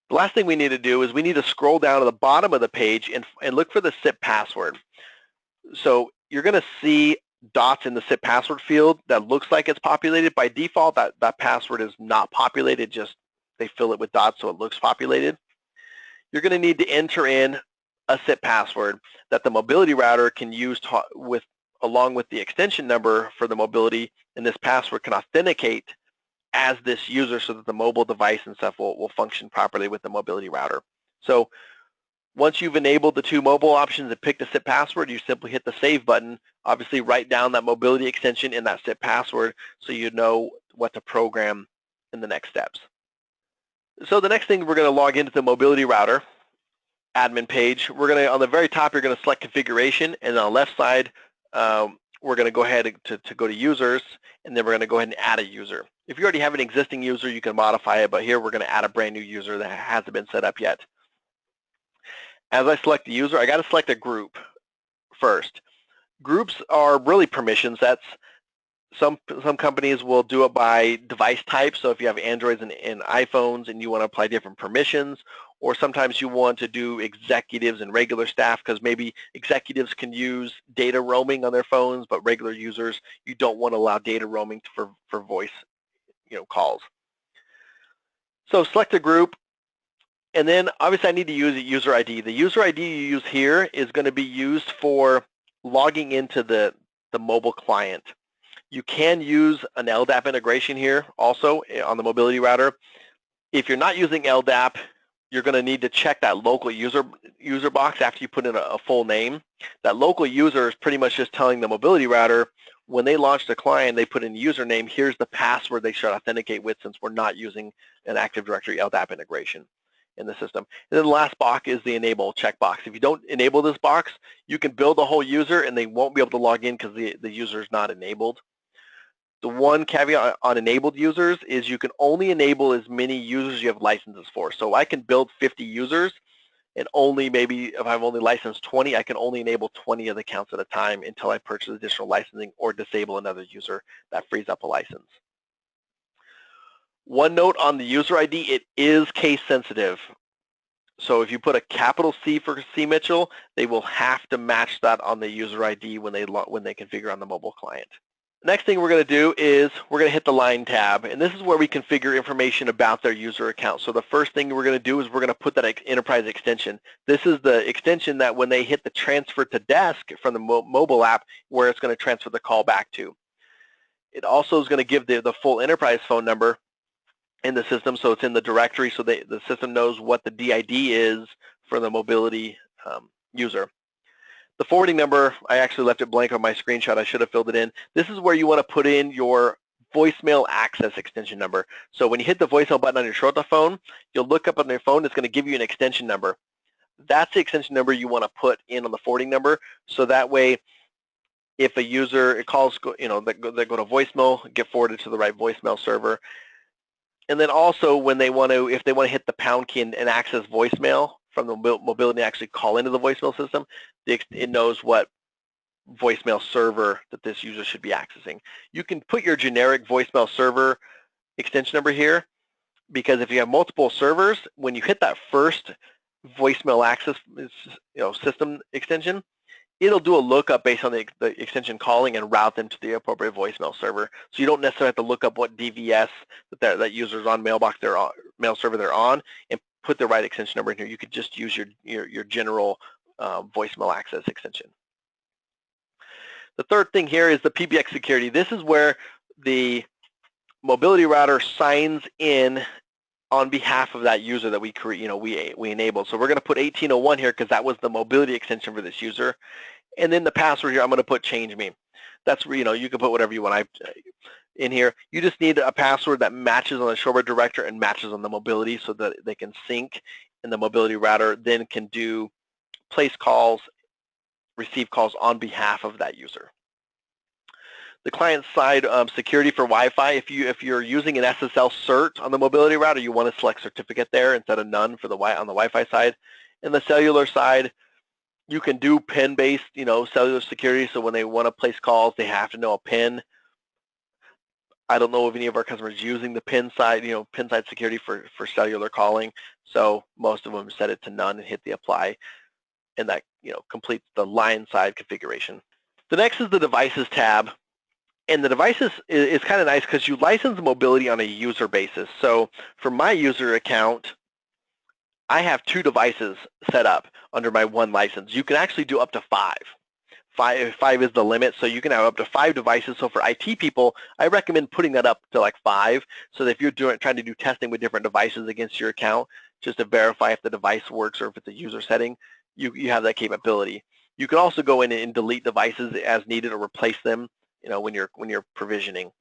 The last thing we need to do is we need to scroll down to the bottom of the page and look for the SIP password. So you're going to see dots in the SIP password field that looks like it's populated. By default, that password is not populated, just they fill it with dots so it looks populated. You're going to need to enter in a SIP password that the mobility router can use along with the extension number for the mobility, and this password can authenticate as this user so that the mobile device and stuff will function properly with the mobility router. So once you've enabled the two mobile options and picked a SIP password, you simply hit the save button. Obviously, write down that mobility extension in that SIP password so you know what to program in the next steps. So the next thing, we're going to log into the mobility router admin page. We're going to, on the very top, you're going to select configuration, and on the left side, we're going to go ahead to go to users, and then we're going to go ahead and add a user. If you already have an existing user, you can modify it, but here we're going to add a brand new user that hasn't been set up yet. As I select the user, I got to select a group first. Groups are really permissions. That's some companies will do it by device type. So if you have Androids and iPhones and you want to apply different permissions, or sometimes you want to do executives and regular staff because maybe executives can use data roaming on their phones, but regular users, you don't want to allow data roaming for voice calls. So select a group, and then obviously I need to use a user ID. The user ID you use here is going to be used for logging into the mobile client. You can use an LDAP integration here also on the mobility router. If you're not using LDAP, you're going to need to check that local user box after you put in a full name. That local user is pretty much just telling the mobility router, when they launch the client, they put in a username, here's the password they should authenticate with, since we're not using an Active Directory LDAP integration in the system. And then the last box is the enable checkbox. If you don't enable this box, you can build a whole user and they won't be able to log in because the user is not enabled. The one caveat on enabled users is you can only enable as many users you have licenses for. So I can build 50 users, and only maybe if I've only licensed 20, I can only enable 20 of the accounts at a time until I purchase additional licensing or disable another user. That frees up a license. One note on the user ID, it is case sensitive. So if you put a capital C for C Mitchell, they will have to match that on the user ID when they configure on the mobile client. The next thing we're going to do is we're going to hit the line tab, and this is where we configure information about their user account. So the first thing we're going to do is we're going to put that enterprise extension. This is the extension that when they hit the transfer to desk from the mobile app, where it's going to transfer the call back to. It also is going to give the full enterprise phone number in the system, so it's in the directory, so the system knows what the DID is for the mobility user. The forwarding number, I actually left it blank on my screenshot. I should have filled it in. This is where you want to put in your voicemail access extension number. So when you hit the voicemail button on your ShoreTel phone, you'll look up on your phone. It's going to give you an extension number. That's the extension number you want to put in on the forwarding number. So that way, if a user calls, that go to voicemail, get forwarded to the right voicemail server. And then also when they want to, if they want to hit the pound key and access voicemail from the mobility and actually call into the voicemail system, it knows what voicemail server that this user should be accessing. You can put your generic voicemail server extension number here, because if you have multiple servers, when you hit that first voicemail access system extension, it'll do a lookup based on the extension calling and route them to the appropriate voicemail server. So you don't necessarily have to look up what DVS that user's on, mailbox they're on, mail server they're on, and put the right extension number in here. You could just use your general voicemail access extension. The third thing here is the PBX security. This is where the mobility router signs in on behalf of that user that we enabled. So we're going to put 1801 here because that was the mobility extension for this user. And then the password here, I'm going to put change me. That's where, you can put whatever you want in here. You just need a password that matches on the Shoreware director and matches on the mobility so that they can sync, and the mobility router then can place calls, receive calls on behalf of that user. The client-side security for Wi-Fi, if you're using an SSL cert on the mobility router, you want to select certificate there instead of none for on the Wi-Fi side. In the cellular side, you can do PIN-based, cellular security. So when they want to place calls, they have to know a PIN. I don't know of any of our customers using the PIN side, PIN side security for cellular calling. So most of them set it to none and hit the apply, and that completes the line side configuration. The next is the devices tab. And the devices is kind of nice because you license mobility on a user basis. So for my user account, I have 2 devices set up under my one license. You can actually do up to 5. Five is the limit, so you can have up to 5 devices. So for IT people, I recommend putting that up to like 5, so that if you're trying to do testing with different devices against your account, just to verify if the device works or if it's a user setting, you have that capability. You can also go in and delete devices as needed or replace them, when you're provisioning.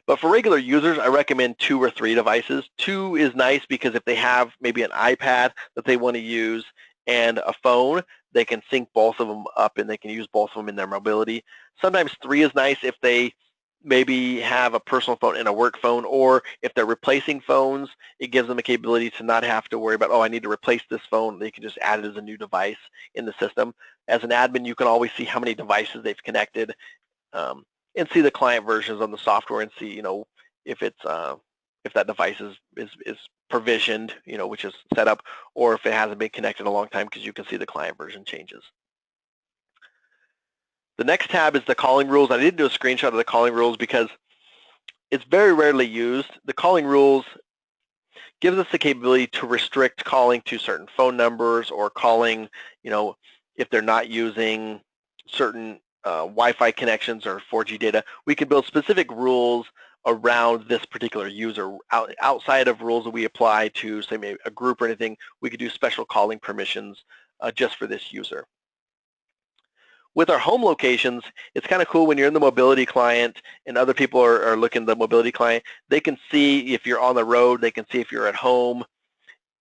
But for regular users, I recommend 2 or 3 devices. 2 is nice because if they have maybe an iPad that they want to use and a phone, they can sync both of them up and they can use both of them in their mobility. Sometimes 3 is nice if they maybe have a personal phone and a work phone, or if they're replacing phones, it gives them the capability to not have to worry about, I need to replace this phone. They can just add it as a new device in the system. As an admin, you can always see how many devices they've connected, and see the client versions on the software and see, if it's if that device is provisioned, which is set up, or if it hasn't been connected in a long time, because you can see the client version changes. The next tab is the calling rules. I didn't do a screenshot of the calling rules because it's very rarely used. The calling rules gives us the capability to restrict calling to certain phone numbers, or calling, if they're not using certain Wi-Fi connections or 4G data. We can build specific rules around this particular user. Outside of rules that we apply to, say, maybe a group or anything, we could do special calling permissions just for this user. With our home locations, it's kind of cool when you're in the mobility client and other people are looking at the mobility client. They can see if you're on the road, they can see if you're at home.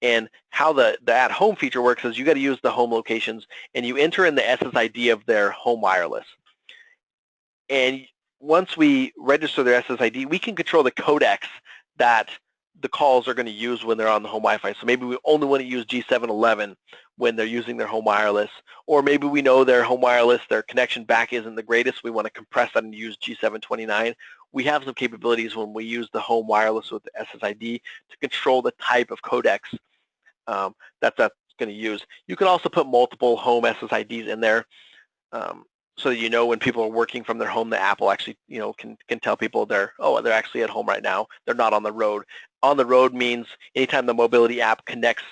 And how the at home feature works is you got to use the home locations, and you enter in the SSID of their home wireless. And once we register their SSID, we can control the codecs that the calls are going to use when they're on the home Wi-Fi. So maybe we only want to use G711 when they're using their home wireless, or maybe we know their home wireless, their connection back isn't the greatest. We want to compress that and use G729. We have some capabilities when we use the home wireless with the SSID to control the type of codecs that's going to use. You can also put multiple home SSIDs in there, so that when people are working from their home, the app will actually can tell people they're actually at home right now. They're not on the road. On the road means anytime the mobility app connects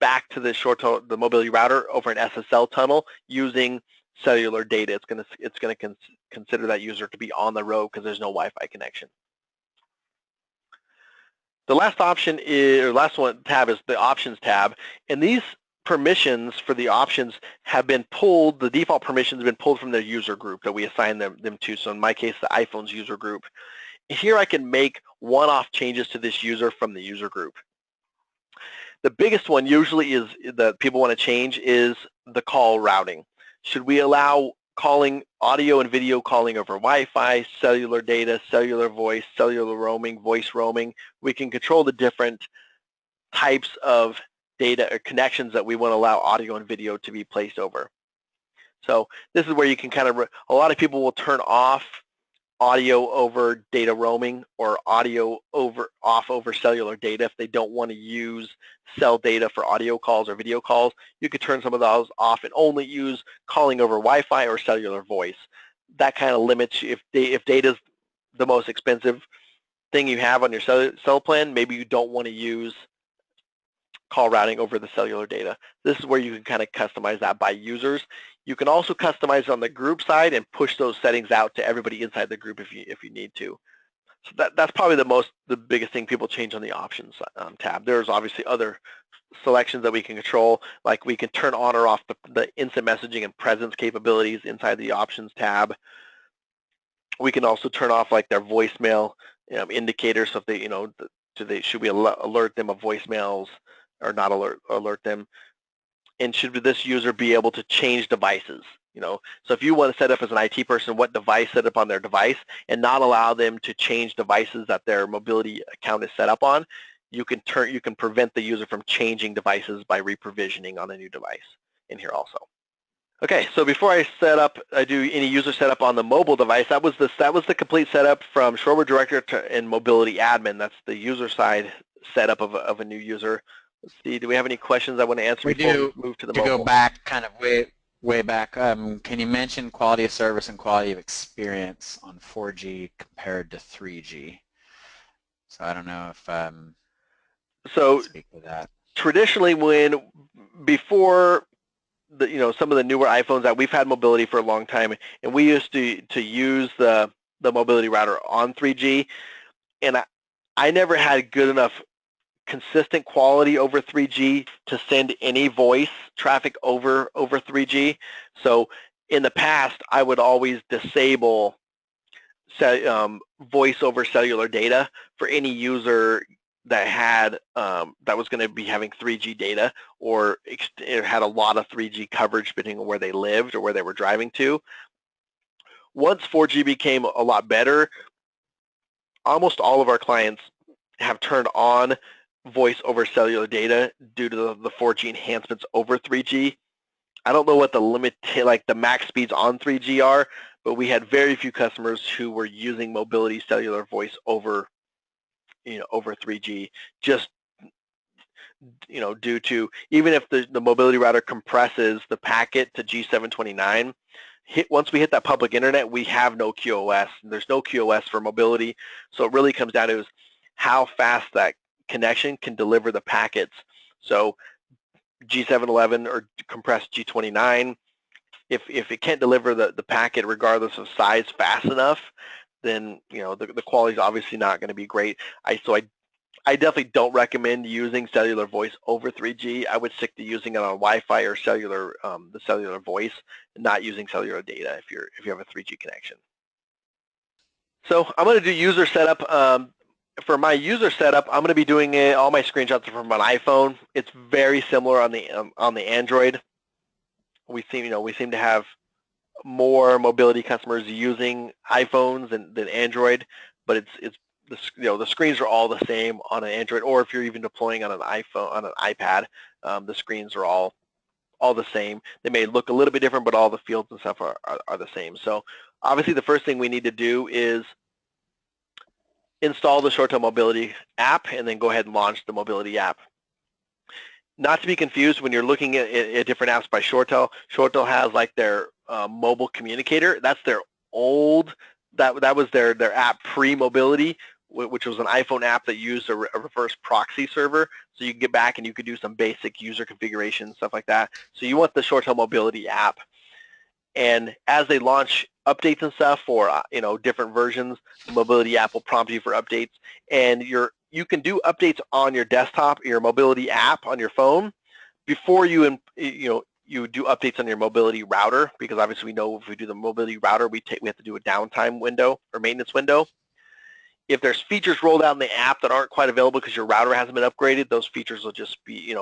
back to the mobility router over an SSL tunnel using cellular data, it's going to consider that user to be on the road because there's no Wi-Fi connection. The last option is, or last one tab is the options tab, and these permissions for the options have been pulled, the default permissions have been pulled from their user group that we assign them to. So in my case, the iPhone's user group. Here I can make one-off changes to this user from the user group. The biggest one usually is that people want to change is the call routing. Should we allow calling, audio and video calling over Wi-Fi, cellular data, cellular voice, cellular roaming, voice roaming? We can control the different types of data or connections that we want to allow audio and video to be placed over. So this is where you can kind of, a lot of people will turn off audio over data roaming or audio off over cellular data if they don't want to use cell data for audio calls or video calls. You could turn some of those off and only use calling over Wi-Fi or cellular voice. That kind of limits, if data is the most expensive thing you have on your cell plan, maybe you don't want to use call routing over the cellular data. This is where you can kind of customize that by users. You can also customize on the group side and push those settings out to everybody inside the group if you need to. So that's probably the biggest thing people change on the options tab. There's obviously other selections that we can control, like we can turn on or off the instant messaging and presence capabilities inside the options tab. We can also turn off like their voicemail indicators, so if they, should we alert them of voicemails or not alert them, and should this user be able to change devices? So if you want to set up as an IT person what device set up on their device and not allow them to change devices that their mobility account is set up on, you can prevent the user from changing devices by reprovisioning on a new device in here also. Okay, so before I do any user setup on the mobile device, that was the complete setup from Shoreware Director and Mobility Admin. That's the user side setup of a new user. Let's see, do we have any questions I want to answer before we move to the mobile? To go back kind of way back, can you mention quality of service and quality of experience on 4G compared to 3G? So I don't know if so speak to that. Traditionally, before some of the newer iPhones that we've had mobility for a long time, and we used to use the mobility router on 3G, and I never had good enough consistent quality over 3G to send any voice traffic over 3G. So in the past, I would always disable voice over cellular data for any user that had that was going to be having 3G data or it had a lot of 3G coverage depending on where they lived or where they were driving to. Once 4G became a lot better, almost all of our clients have turned on voice over cellular data due to the 4G enhancements over 3G. I don't know what the max speeds on 3G are, but we had very few customers who were using mobility cellular voice over 3G, just due to, even if the mobility router compresses the packet to G729, once we hit that public internet, we have no QoS. There's no QoS for mobility, so it really comes down to how fast that connection can deliver the packets. So G711 or compressed G29, if it can't deliver the packet regardless of size fast enough, then the quality is obviously not going to be great. I definitely don't recommend using cellular voice over 3G. I would stick to using it on Wi-Fi or cellular, the cellular voice, and not using cellular data if you have a 3G connection. So I'm going to do user setup. For my user setup, I'm going to be doing all my screenshots are from an iPhone. It's very similar on the Android. We seem to have more mobility customers using iPhones than Android, but the screens are all the same on an Android, or if you're even deploying on an iPhone, on an iPad, the screens are all the same. They may look a little bit different, but all the fields and stuff are the same. So obviously the first thing we need to do is install the ShoreTel Mobility app and then go ahead and launch the Mobility app. Not to be confused when you're looking at different apps by ShoreTel. ShoreTel has like their mobile communicator. That's their old, that was their app pre-mobility, which was an iPhone app that used a reverse proxy server. So you can get back and you could do some basic user configuration, stuff like that. So you want the ShoreTel Mobility app. And as they launch updates and stuff for different versions, the mobility app will prompt you for updates, and you can do updates on your desktop, your mobility app on your phone, before you do updates on your mobility router, because obviously we know if we do the mobility router, we have to do a downtime window or maintenance window. If there's features rolled out in the app that aren't quite available because your router hasn't been upgraded, those features will just be,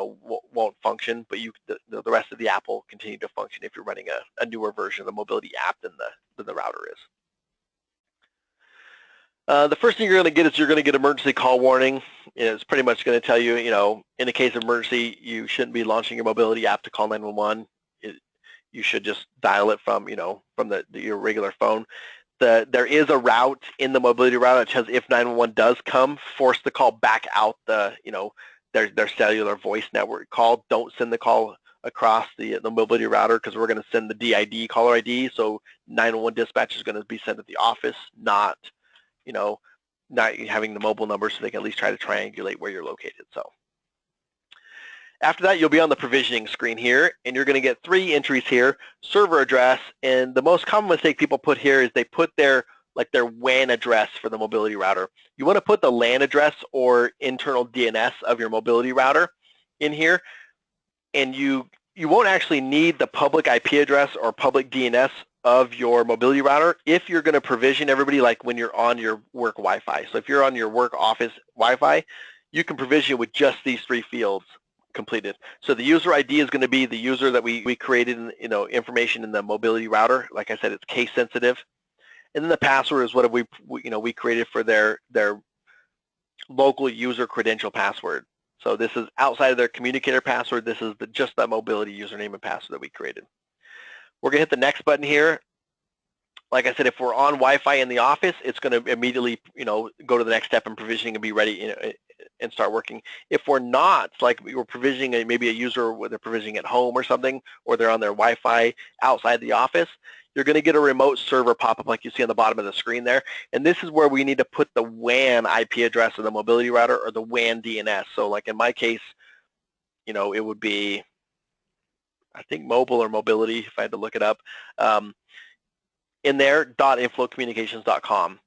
won't function, but the rest of the app will continue to function if you're running a newer version of the mobility app than the router is. The first thing you're going to get is you're going to get emergency call warning. It's pretty much going to tell you, in the case of emergency, you shouldn't be launching your mobility app to call 911. You should just dial it from, from your regular phone. There is a route in the mobility router that says if 911 does come, force the call back out their cellular voice network call. Don't send the call across the mobility router, because we're going to send the DID, caller ID. So 911 dispatch is going to be sent at the office, not having the mobile number, so they can at least try to triangulate where you're located. So after that, you'll be on the provisioning screen here, and you're going to get 3 entries here: server address, and the most common mistake people put here is they put their WAN address for the mobility router. You want to put the LAN address or internal DNS of your mobility router in here, and you won't actually need the public IP address or public DNS of your mobility router if you're going to provision everybody, like when you're on your work Wi-Fi. So if you're on your work office Wi-Fi, you can provision with just these 3 fields completed. So the user ID is going to be the user that we created, information in the mobility router. Like I said, it's case sensitive. And then the password is what we created for their local user credential password. So this is outside of their communicator password. This is just that mobility username and password that we created. We're going to hit the next button here. Like I said, if we're on Wi-Fi in the office, it's going to immediately, go to the next step in provisioning and be ready, and start working. If we're not, like we're provisioning maybe a user where they're provisioning at home or something, or they're on their Wi-Fi outside the office, you're going to get a remote server pop-up like you see on the bottom of the screen there. And this is where we need to put the WAN IP address of the mobility router or the WAN DNS. So like in my case, it would be, I think mobile or mobility, if I had to look it up, in there, .inflowcommunications.com.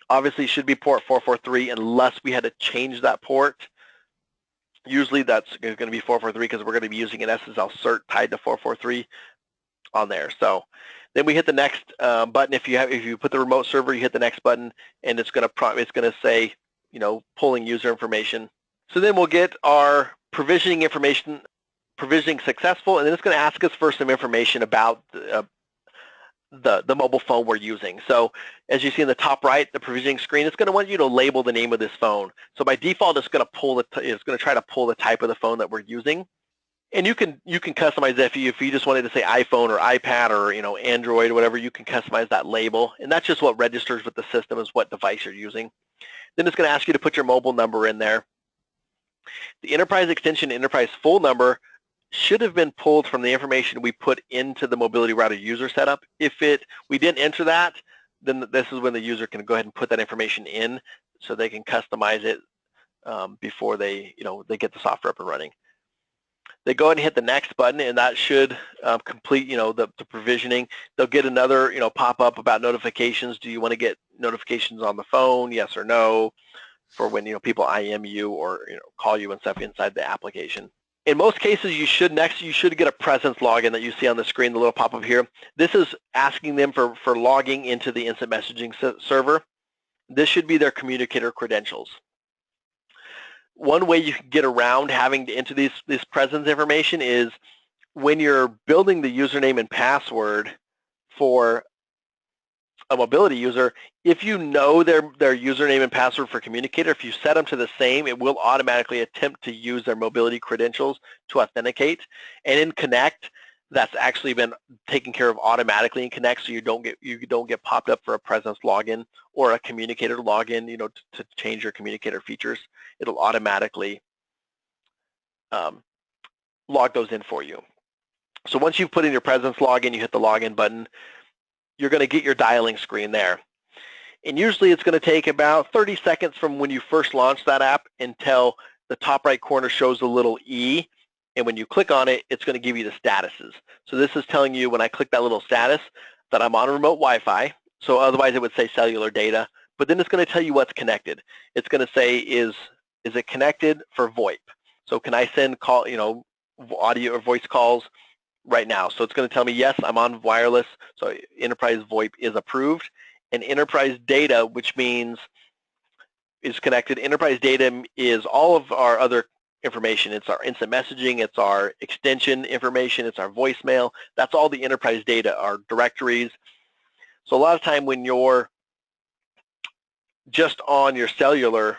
Obviously, it should be port 443 unless we had to change that port. Usually that's going to be 443 because we're going to be using an SSL cert tied to 443 on there. So then we hit the next button. If you put the remote server, you hit the next button, and it's going to say, pulling user information. So then we'll get our provisioning information, provisioning successful, and then it's going to ask us for some information about the mobile phone we're using. So as you see in the top right, the provisioning screen, it's going to want you to label the name of this phone. So by default, it's going to try to pull the type of the phone that we're using. And you can customize that if you just wanted to say iPhone or iPad or Android or whatever, you can customize that label. And that's just what registers with the system is what device you're using. Then it's going to ask you to put your mobile number in there. The enterprise extension, enterprise full number should have been pulled from the information we put into the mobility router user setup. If we didn't enter that, then this is when the user can go ahead and put that information in so they can customize it before they get the software up and running. They go ahead and hit the next button, and that should complete the provisioning. They'll get another pop-up about notifications. Do you want to get notifications on the phone? Yes or no, for when people IM you or call you and stuff inside the application. In most cases, you should get a presence login that you see on the screen, the little pop-up here. This is asking them for logging into the instant messaging server. This should be their communicator credentials. One way you can get around having to enter this presence information is when you're building the username and password for a mobility user, if you know their username and password for Communicator, if you set them to the same, it will automatically attempt to use their mobility credentials to authenticate. And in Connect, that's actually been taken care of automatically in Connect, so you don't get popped up for a presence login or a Communicator login, to change your Communicator features. It'll automatically log those in for you. So once you've put in your presence login, you hit the login button, you're going to get your dialing screen there. And usually it's going to take about 30 seconds from when you first launch that app until the top right corner shows the little E, and when you click on it, it's going to give you the statuses. So this is telling you when I click that little status that I'm on remote Wi-Fi, so otherwise it would say cellular data, but then it's going to tell you what's connected. It's going to say, is it connected for VoIP? So can I send audio or voice calls right now. So it's going to tell me, yes, I'm on wireless, so enterprise VoIP is approved. And enterprise data, which means is connected. Enterprise data is all of our other information. It's our instant messaging, it's our extension information, it's our voicemail. That's all the enterprise data, our directories. So a lot of time when you're just on your cellular,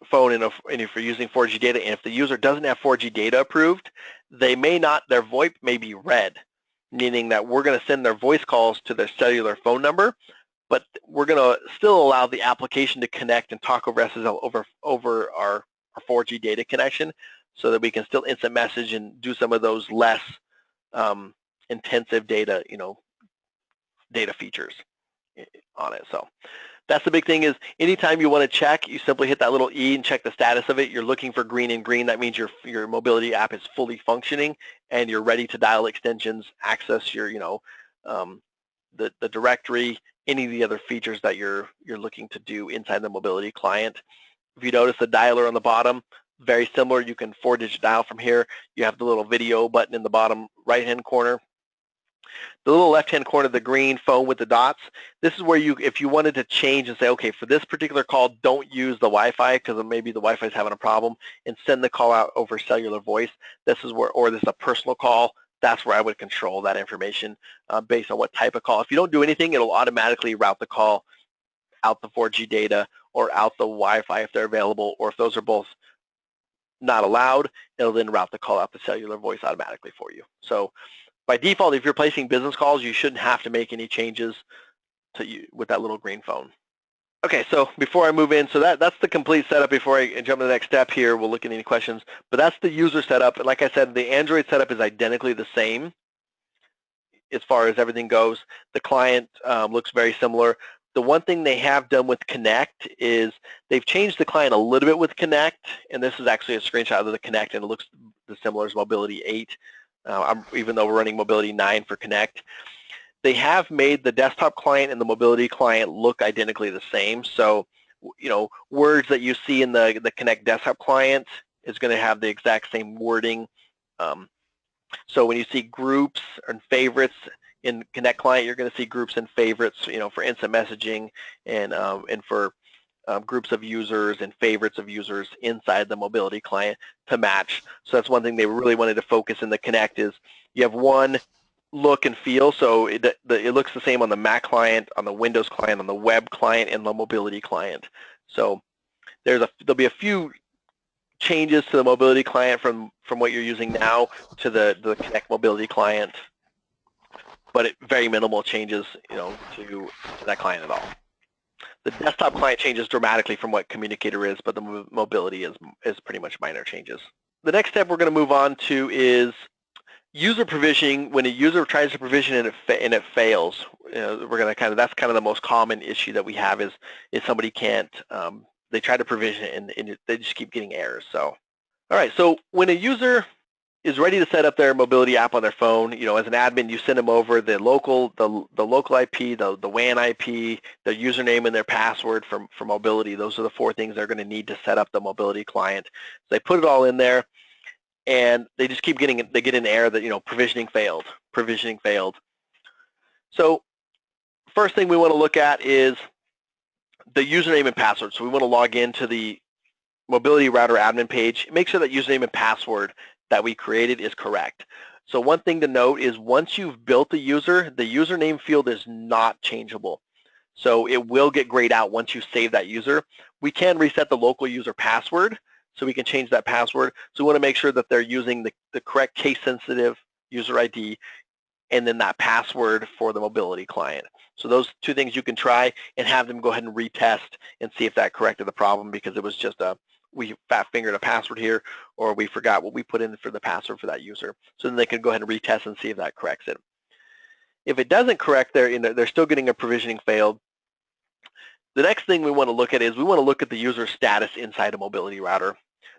phone, and if you're using 4G data, and if the user doesn't have 4G data approved, their VoIP may be red, meaning that we're going to send their voice calls to their cellular phone number, but we're going to still allow the application to connect and talk over SSL over our 4G data connection, so that we can still instant message and do some of those less intensive data features on it. So that's the big thing, is anytime you want to check, you simply hit that little E and check the status of it. You're looking for green and green. That means your mobility app is fully functioning and you're ready to dial extensions, access your the directory, any of the other features that you're looking to do inside the mobility client. If you notice the dialer on the bottom, very similar. You can 4-digit dial from here. You have the little video button in the bottom right-hand corner. The little left-hand corner, the green phone with the dots, this is where if you wanted to change and say, okay, for this particular call, don't use the Wi-Fi because maybe the Wi-Fi is having a problem, and send the call out over cellular voice. This is where, or this is a personal call, that's where I would control that information based on what type of call. If you don't do anything, it'll automatically route the call out the 4G data or out the Wi-Fi if they're available, or if those are both not allowed, it'll then route the call out the cellular voice automatically for you. So by default, if you're placing business calls, you shouldn't have to make any changes with that little green phone. Okay, so before I move in, so that's the complete setup. Before I jump to the next step here, we'll look at any questions. But that's the user setup. And like I said, the Android setup is identically the same as far as everything goes. The client looks very similar. The one thing they have done with Connect is they've changed the client a little bit with Connect, and this is actually a screenshot of the Connect, and it looks similar as Mobility 8, even though we're running Mobility 9 for Connect. They have made the desktop client and the mobility client look identically the same. So, words that you see in the Connect desktop client is going to have the exact same wording. So when you see groups and favorites in Connect client, you're going to see groups and favorites, for instant messaging and for groups of users and favorites of users inside the mobility client to match. So that's one thing they really wanted to focus in the Connect, is you have one look and feel, so it looks the same on the Mac client, on the Windows client, on the web client, and the mobility client. So there'll be a few changes to the mobility client from what you're using now to the Connect mobility client, but very minimal changes, to that client at all. The desktop client changes dramatically from what Communicator is, but the mobility is pretty much minor changes. The next step we're going to move on to is user provisioning. When a user tries to provision and it fails, we're going to that's kind of the most common issue that we have is somebody can't, they try to provision and they just keep getting errors. So, all right, so when a user is ready to set up their mobility app on their phone, as an admin, you send them over the local IP, the WAN IP, their username and their password for mobility. Those are the 4 things they're going to need to set up the mobility client. So they put it all in there, and they just keep getting an error that provisioning failed. So first thing we want to look at is the username and password. So we want to log into the mobility router admin page. Make sure that username and password that we created is correct. So one thing to note is once you've built the username field is not changeable. So it will get grayed out once you save that user. We can reset the local user password, so we can change that password. So we want to make sure that they're using the correct case-sensitive user ID and then that password for the mobility client. So those 2 things you can try and have them go ahead and retest and see if that corrected the problem, because it was just we fat-fingered a password here, or we forgot what we put in for the password for that user. So then they can go ahead and retest and see if that corrects it. If it doesn't correct, they're still getting a provisioning failed. The next thing we want to look at is we want to look at the user status inside a mobility router.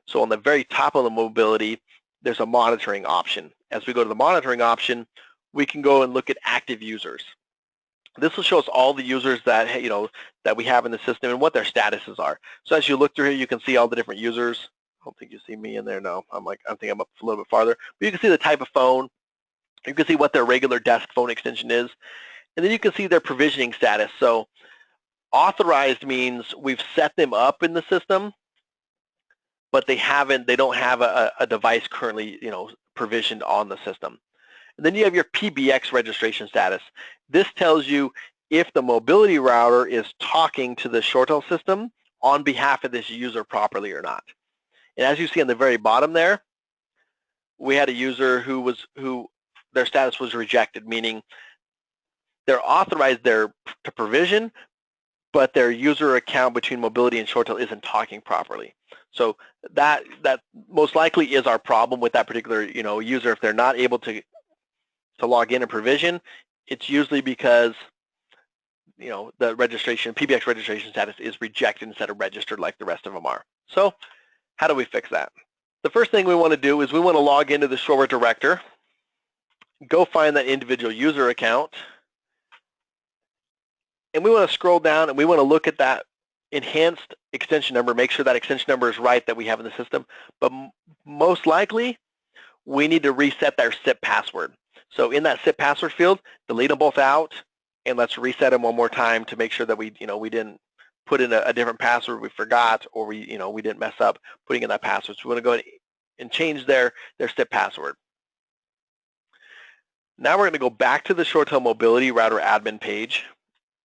So on the very top of the mobility, there's a monitoring option. As we go to the monitoring option, we can go and look at active users. This will show us all the users that that we have in the system and what their statuses are. So as you look through here, you can see all the different users don't think you see me in there. No, I think I'm up a little bit farther. But you can see the type of phone. You can see what their regular desk phone extension is. And then you can see their provisioning status. So authorized means we've set them up in the system, but they don't have a device currently, provisioned on the system. And then you have your PBX registration status. This tells you if the mobility router is talking to the ShoreTel system on behalf of this user properly or not. And as you see on the very bottom there, we had a user who their status was rejected, meaning they're authorized there to provision, but their user account between mobility and ShoreTel isn't talking properly. So that most likely is our problem with that particular user. If they're not able to log in and provision, it's usually because the registration, PBX registration status is rejected instead of registered like the rest of them are. So how do we fix that? The first thing we want to do is we want to log into the Shoreware director, go find that individual user account, and we want to scroll down and we want to look at that enhanced extension number, make sure that extension number is right that we have in the system. But most likely, we need to reset their SIP password. So in that SIP password field, delete them both out, and let's reset them one more time to make sure that we didn't put in a different password we forgot, or we didn't mess up putting in that password. So we want to go ahead and change their SIP password. Now we're going to go back to the ShoreTel Mobility Router admin page.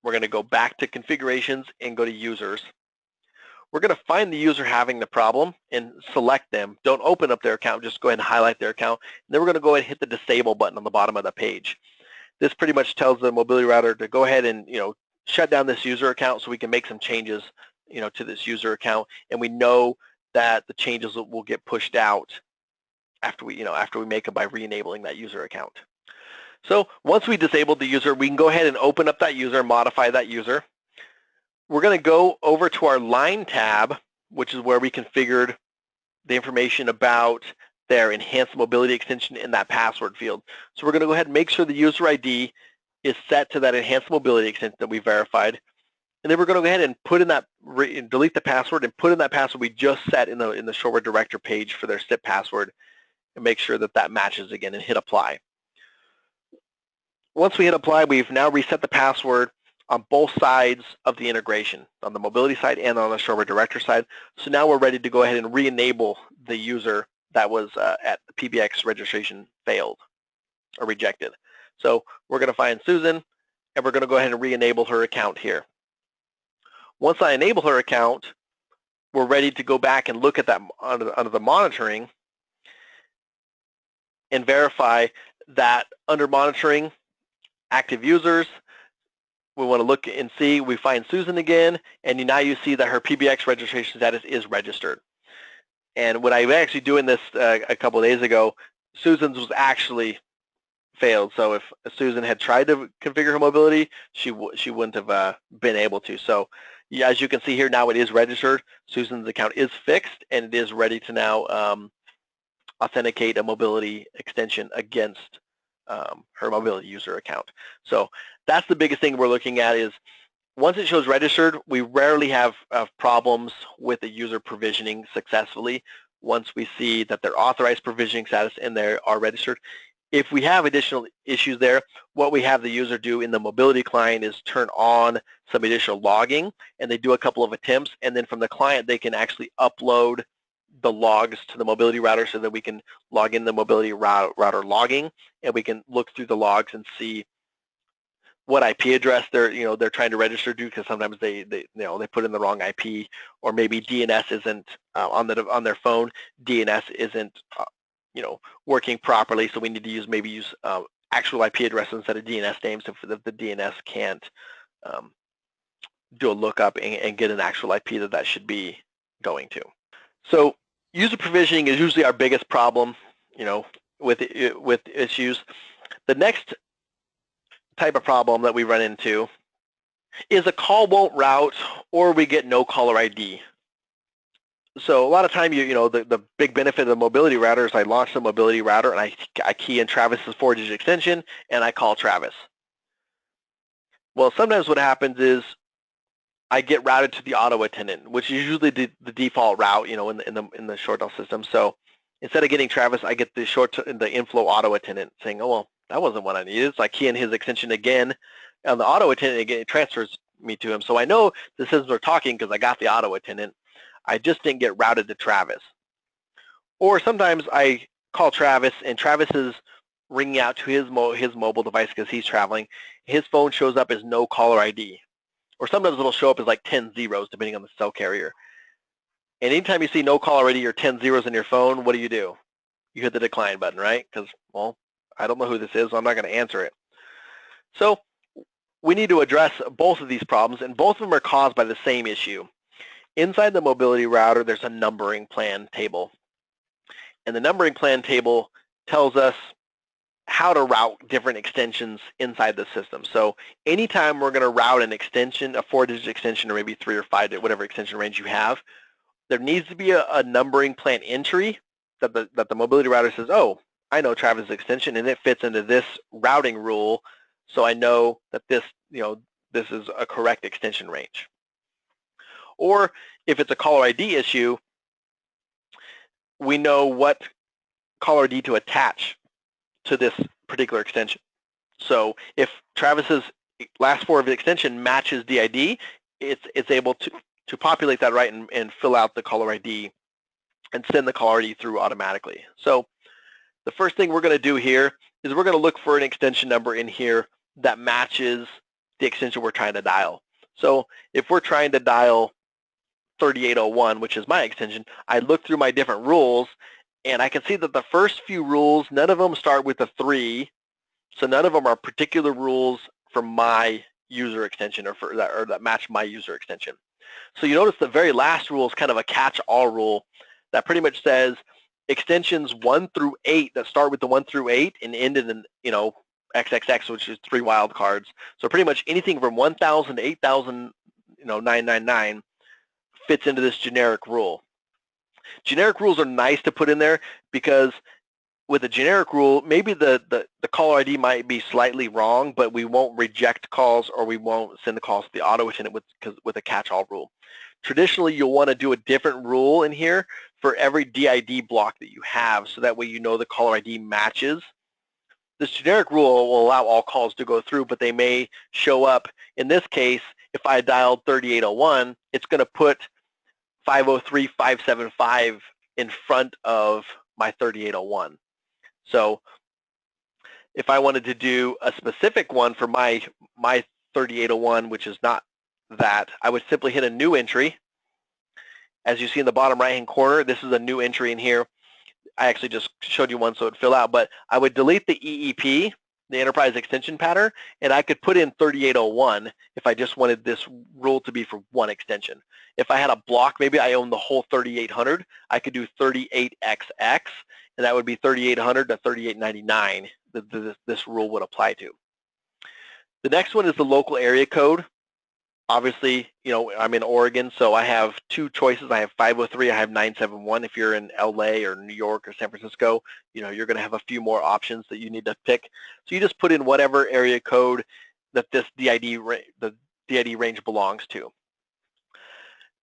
We're going to go back to configurations and go to users. We're going to find the user having the problem and select them. Don't open up their account, just go ahead and highlight their account. And then we're going to go ahead and hit the disable button on the bottom of the page. This pretty much tells the mobility router to go ahead and shut down this user account so we can make some changes to this user account, and we know that the changes will get pushed out after we make them by re-enabling that user account. So once we disabled the user, we can go ahead and open up that user, modify that user. We're going to go over to our line tab, which is where we configured the information about their enhanced mobility extension in that password field. So we're going to go ahead and make sure the user ID is set to that enhanced mobility extension that we verified. And then we're going to go ahead and put in that, delete the password and put in that password we just set in the Shoreware director page for their SIP password, and make sure that that matches again, and hit apply. Once we hit apply, we've now reset the password on both sides of the integration, on the mobility side and on the Shoreware director side. So now we're ready to go ahead and re-enable the user that was at the PBX registration failed or rejected. So we're going to find Susan, and we're going to go ahead and re-enable her account here. Once I enable her account, we're ready to go back and look at that under the monitoring and verify that under monitoring, active users, we want to look and see, we find Susan again, and now you see that her PBX registration status is registered. And when I was actually doing this a couple of days ago, Susan's was actually failed. So if Susan had tried to configure her mobility, she wouldn't have been able to. So yeah, as you can see here, now it is registered. Susan's account is fixed, and it is ready to now authenticate a mobility extension against her mobility user account. So that's the biggest thing we're looking at is once it shows registered, we rarely have problems with the user provisioning successfully once we see that they're authorized provisioning status and they are registered. If we have additional issues there, what we have the user do in the mobility client is turn on some additional logging, and they do a couple of attempts, and then from the client they can actually upload the logs to the mobility router so that we can log in the mobility router logging, and we can look through the logs and see what IP address they're trying to register to, because sometimes they put in the wrong IP, or maybe DNS isn't on their phone. DNS isn't working properly, so we need to use actual IP addresses instead of DNS names if the DNS can't do a lookup and get an actual IP that should be going to. So user provisioning is usually our biggest problem, with issues. The next type of problem that we run into is a call won't route, or we get no caller ID. So a lot of time, the big benefit of the mobility router is I launch the mobility router and I key in Travis's 4-digit extension and I call Travis. Well, sometimes what happens is I get routed to the auto attendant, which is usually the default route, in the ShoreTel system. So instead of getting Travis, I get the Inflow auto attendant saying, oh well, that wasn't what I needed. So I key in his extension again, and the auto attendant again, it transfers me to him. So I know the systems are talking because I got the auto attendant. I just didn't get routed to Travis. Or sometimes I call Travis, and Travis is ringing out to his mobile device because he's traveling. His phone shows up as no caller ID. Or sometimes it'll show up as like 10 zeros depending on the cell carrier. And anytime you see no caller ID or 10 zeros in your phone, what do? You hit the decline button, right? Because, well, I don't know who this is, so I'm not going to answer it. So we need to address both of these problems, and both of them are caused by the same issue. Inside the mobility router, there's a numbering plan table. And the numbering plan table tells us how to route different extensions inside the system. So anytime we're going to route an extension, a 4-digit extension, or maybe 3 or 5, whatever extension range you have, there needs to be a numbering plan entry that the mobility router says, oh, I know Travis' extension, and it fits into this routing rule, so I know that this is a correct extension range. Or if it's a caller ID issue, we know what caller ID to attach to this particular extension. So if Travis's last 4 of the extension matches DID, it's able to populate that right and fill out the caller ID and send the caller ID through automatically. So the first thing we're going to do here is we're going to look for an extension number in here that matches the extension we're trying to dial. So if we're trying to dial 3801, which is my extension, I look through my different rules, and I can see that the first few rules, none of them start with a 3, so none of them are particular rules for my user extension or that match my user extension. So you notice the very last rule is kind of a catch-all rule that pretty much says extensions 1 through 8 that start with the 1 through 8 and end in XXX, which is 3 wildcards. So pretty much anything from 1,000 to 8,999 fits into this generic rule. Generic rules are nice to put in there because with a generic rule, maybe the caller ID might be slightly wrong, but we won't reject calls or we won't send the calls to the auto attendant with a catch-all rule. Traditionally, you'll want to do a different rule in here for every DID block that you have, so that way you know the caller ID matches. This generic rule will allow all calls to go through, but they may show up. In this case, if I dialed 3801, it's going to put 503-575 in front of my 3801. So if I wanted to do a specific one for my 3801, which is not that, I would simply hit a new entry. As you see in the bottom right-hand corner, this is a new entry in here. I actually just showed you one so it would fill out, but I would delete the EEP, the enterprise extension pattern, and I could put in 3801 if I just wanted this rule to be for one extension. If I had a block, maybe I own the whole 3800, I could do 38XX, and that would be 3800 to 3899 that this rule would apply to. The next one is the local area code. Obviously, I'm in Oregon, so I have 2 choices. I have 503, I have 971. If you're in LA or New York or San Francisco, you're going to have a few more options that you need to pick. So you just put in whatever area code that this the DID range belongs to.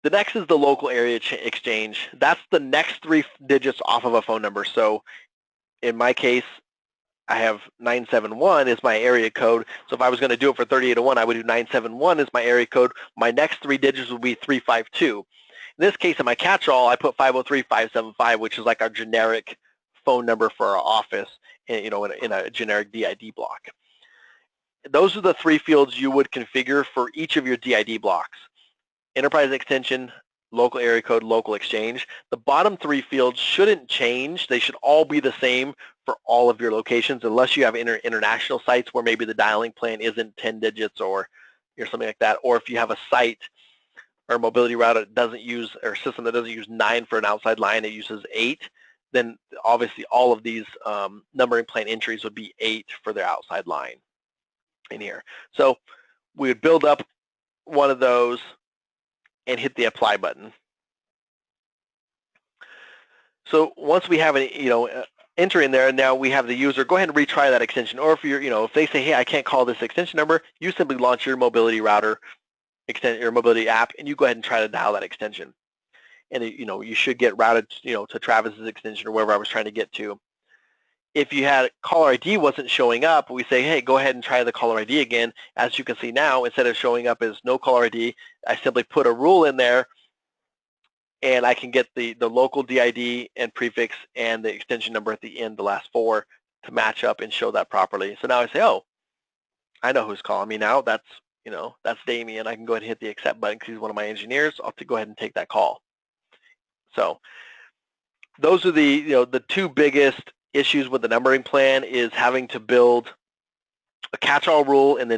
The next is the local area exchange. That's the next 3 digits off of a phone number. So in my case, I have 971 is my area code. So if I was going to do it for 3801, I would do 971 as my area code. My next 3 digits would be 352. In this case, in my catch-all, I put 503-575, which is like our generic phone number for our office, in a generic DID block. Those are the 3 fields you would configure for each of your DID blocks: enterprise extension, local area code, local exchange. The bottom 3 fields shouldn't change. They should all be the same for all of your locations, unless you have international sites where maybe the dialing plan isn't 10 digits or something like that, or if you have a site or a mobility router that doesn't use, or a system that doesn't use 9 for an outside line, it uses 8, then obviously all of these numbering plan entries would be 8 for their outside line in here. So we would build up one of those and hit the apply button. So once we have an enter in there, and now we have the user go ahead and retry that extension. Or if if they say, hey, I can't call this extension number, you simply launch your mobility router your mobility app, and you go ahead and try to dial that extension. And you should get routed to Travis's extension or wherever I was trying to get to. If you had caller ID wasn't showing up, we say, hey, go ahead and try the caller ID again. As you can see now, instead of showing up as no caller ID, I simply put a rule in there, and I can get the local DID and prefix and the extension number at the end, the last four, to match up and show that properly. So now I say, oh, I know who's calling me now. That's Damien. I can go ahead and hit the accept button because he's one of my engineers. I'll have to go ahead and take that call. So those are the two biggest issues with the numbering plan, is having to build a catch-all rule and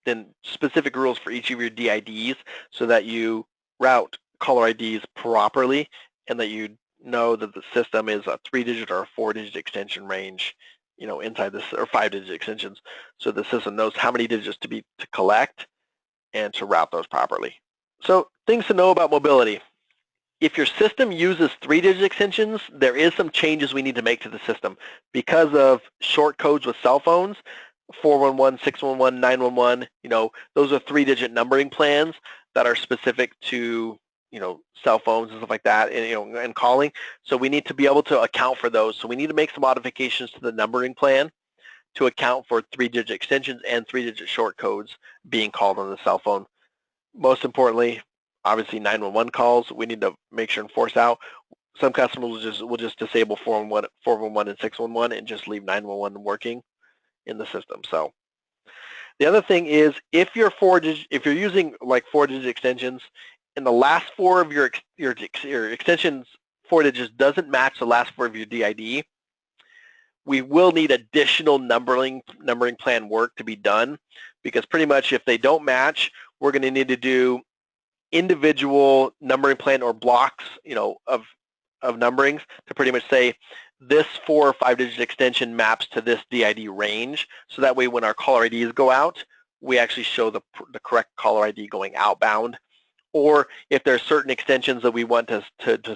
then specific rules for each of your DIDs so that you route caller IDs properly and that you know that the system is a 3-digit or a 4-digit extension range, inside this, or 5-digit extensions, so the system knows how many digits to collect and to route those properly. So things to know about mobility. If your system uses 3-digit extensions, there is some changes we need to make to the system. Because of short codes with cell phones, 411, 611, 911, those are 3-digit numbering plans that are specific to, cell phones and stuff like that, and calling. So we need to be able to account for those. So we need to make some modifications to the numbering plan to account for 3-digit extensions and 3-digit short codes being called on the cell phone. Most importantly, obviously 911 calls, we need to make sure and force out. Some customers will just disable 411 and 611 and just leave 911 working in the system. So the other thing is, if you're using like 4-digit extensions, and the last 4 of your extensions 4 digits doesn't match the last 4 of your DID, we will need additional numbering plan work to be done, because pretty much if they don't match, we're going to need to do individual numbering plan or blocks, of numberings to pretty much say this 4 or 5-digit extension maps to this DID range. So that way, when our caller IDs go out, we actually show the correct caller ID going outbound. Or if there are certain extensions that we want to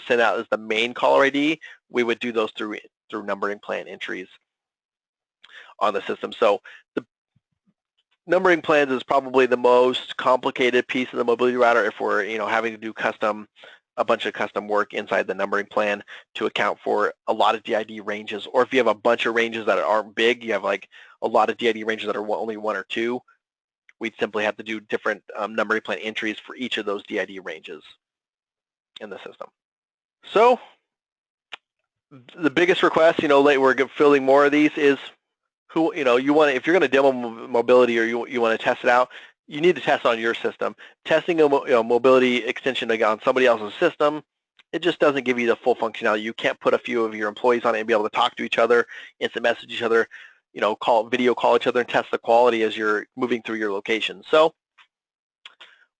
send out as the main caller ID, we would do those through numbering plan entries on the system. So the numbering plans is probably the most complicated piece of the mobility router if we're having to do a bunch of custom work inside the numbering plan to account for a lot of DID ranges, or if you have a bunch of ranges that aren't big, you have like a lot of DID ranges that are only 1 or 2, we'd simply have to do different numbering plan entries for each of those DID ranges in the system. So the biggest request, we're filling more of these, is who, if you're going to demo mobility or you want to test it out, you need to test on your system. Testing a mobility extension on somebody else's system, it just doesn't give you the full functionality. You can't put a few of your employees on it and be able to talk to each other, instant message each other, video call each other and test the quality as you're moving through your location. So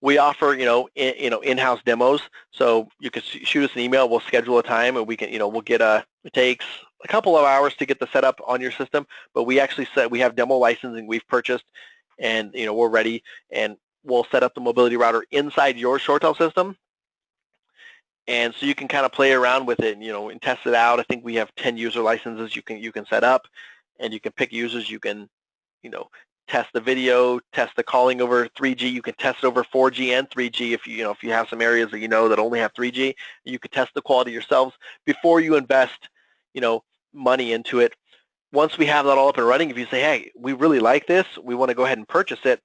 we offer, in-house demos. So you can shoot us an email. We'll schedule a time, and we can, it takes a couple of hours to get the setup on your system, but we actually we have demo licensing we've purchased, and we're ready, and we'll set up the mobility router inside your ShoreTel system. And so you can kind of play around with it, and test it out. I think we have 10 user licenses you can set up, and you can pick users. You can, test the video, test the calling over 3G. You can test it over 4G and 3G if you have some areas that that only have 3G. You can test the quality yourselves before you invest, money into it. Once we have that all up and running, if you say, hey, we really like this, we want to go ahead and purchase it,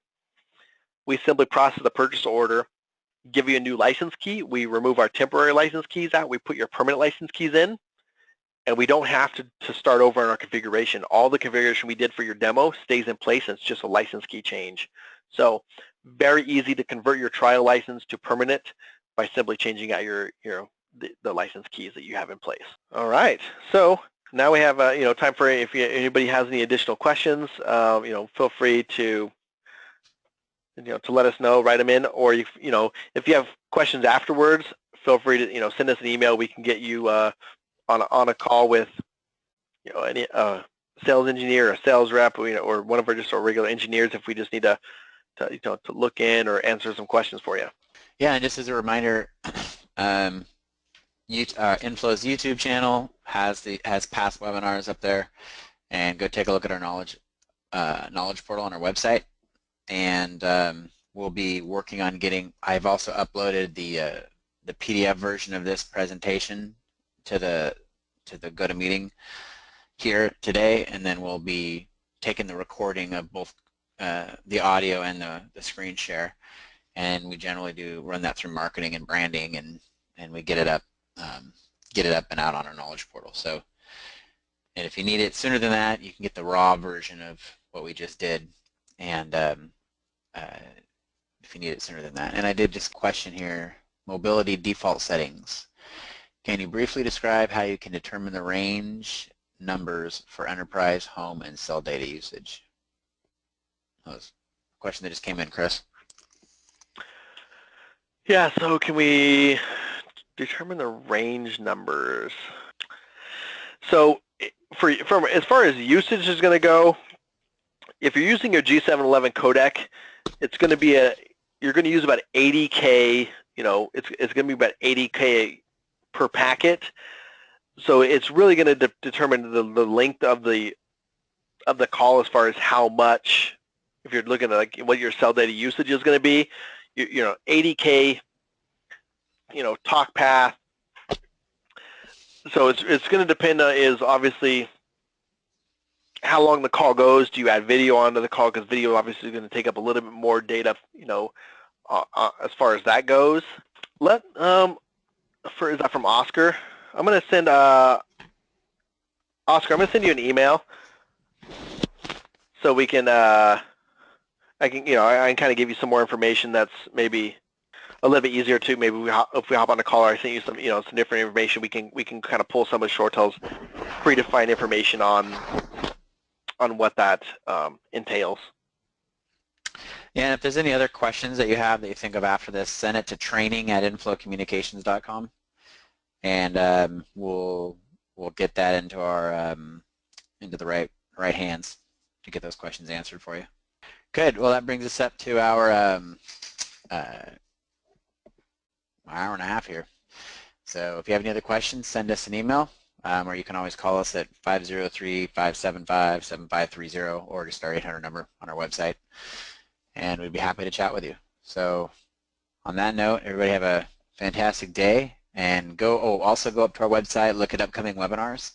we simply process the purchase order, give you a new license key. We remove our temporary license keys out. We put your permanent license keys in, and we don't have to start over in our configuration. All the configuration we did for your demo stays in place, and it's just a license key change. So very easy to convert your trial license to permanent by simply changing out the license keys that you have in place. All right, so now we have time for if anybody has any additional questions. Feel free to let us know, write them in, or if you have questions afterwards, feel free to send us an email. We can get you on a call with any sales engineer or sales rep, or one of our regular engineers if we just need to look in or answer some questions for you. Yeah, and just as a reminder, Inflow's YouTube channel has past webinars up there, and go take a look at our knowledge portal on our website. And we'll be working on getting, I've also uploaded the PDF version of this presentation to the GoToMeeting here today, and then we'll be taking the recording of both the audio and the screen share, and we generally do run that through marketing and branding, and we get it up and out on our knowledge portal. So, and if you need it sooner than that, you can get the raw version of what we just did, and if you need it sooner than that. And I did just question here, mobility default settings. Can you briefly describe how you can determine the range numbers for enterprise, home, and cell data usage? That was a question that just came in, Chris. Yeah, so can we determine the range numbers? So from as far as usage is going to go, if you're using your G711 codec, it's going to be you're going to use about 80K, it's going to be about 80K per packet. So it's really going to determine the length of the call as far as how much, if you're looking at like what your cell data usage is going to be, 80K, talk path. So it's going to depend on is obviously how long the call goes. Do you add video onto the call? Because video obviously is going to take up a little bit more data, as far as that goes. Is that from Oscar? I'm going to send Oscar. I'm going to send you an email so we can I can kind of give you some more information that's maybe a little bit easier too. Maybe if we hop on a call, or I send you some some different information, we can kind of pull some of ShoreTel's predefined information on what that entails. Yeah, and if there's any other questions that you have that you think of after this, send it to training@inflowcommunications.com, and we'll get that into our into the right hands to get those questions answered for you. Good. Well, that brings us up to our hour and a half here. So if you have any other questions, send us an email, or you can always call us at 503-575-7530, or just our 800 number on our website, and we'd be happy to chat with you. So on that note, everybody have a fantastic day, and also go up to our website, look at upcoming webinars.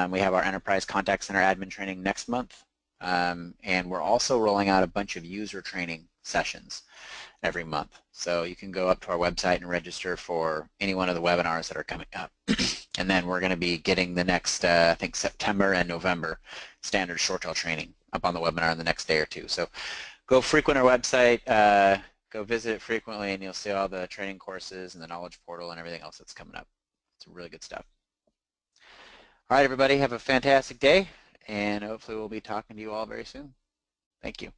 We have our Enterprise Contact Center admin training next month, and we're also rolling out a bunch of user training sessions every month. So you can go up to our website and register for any one of the webinars that are coming up. And then we're going to be getting the next, I think, September and November standard ShoreTel training up on the webinar in the next day or two. So go frequent our website, go visit it frequently, and you'll see all the training courses and the knowledge portal and everything else that's coming up. It's really good stuff. All right, everybody, have a fantastic day, and hopefully we'll be talking to you all very soon. Thank you.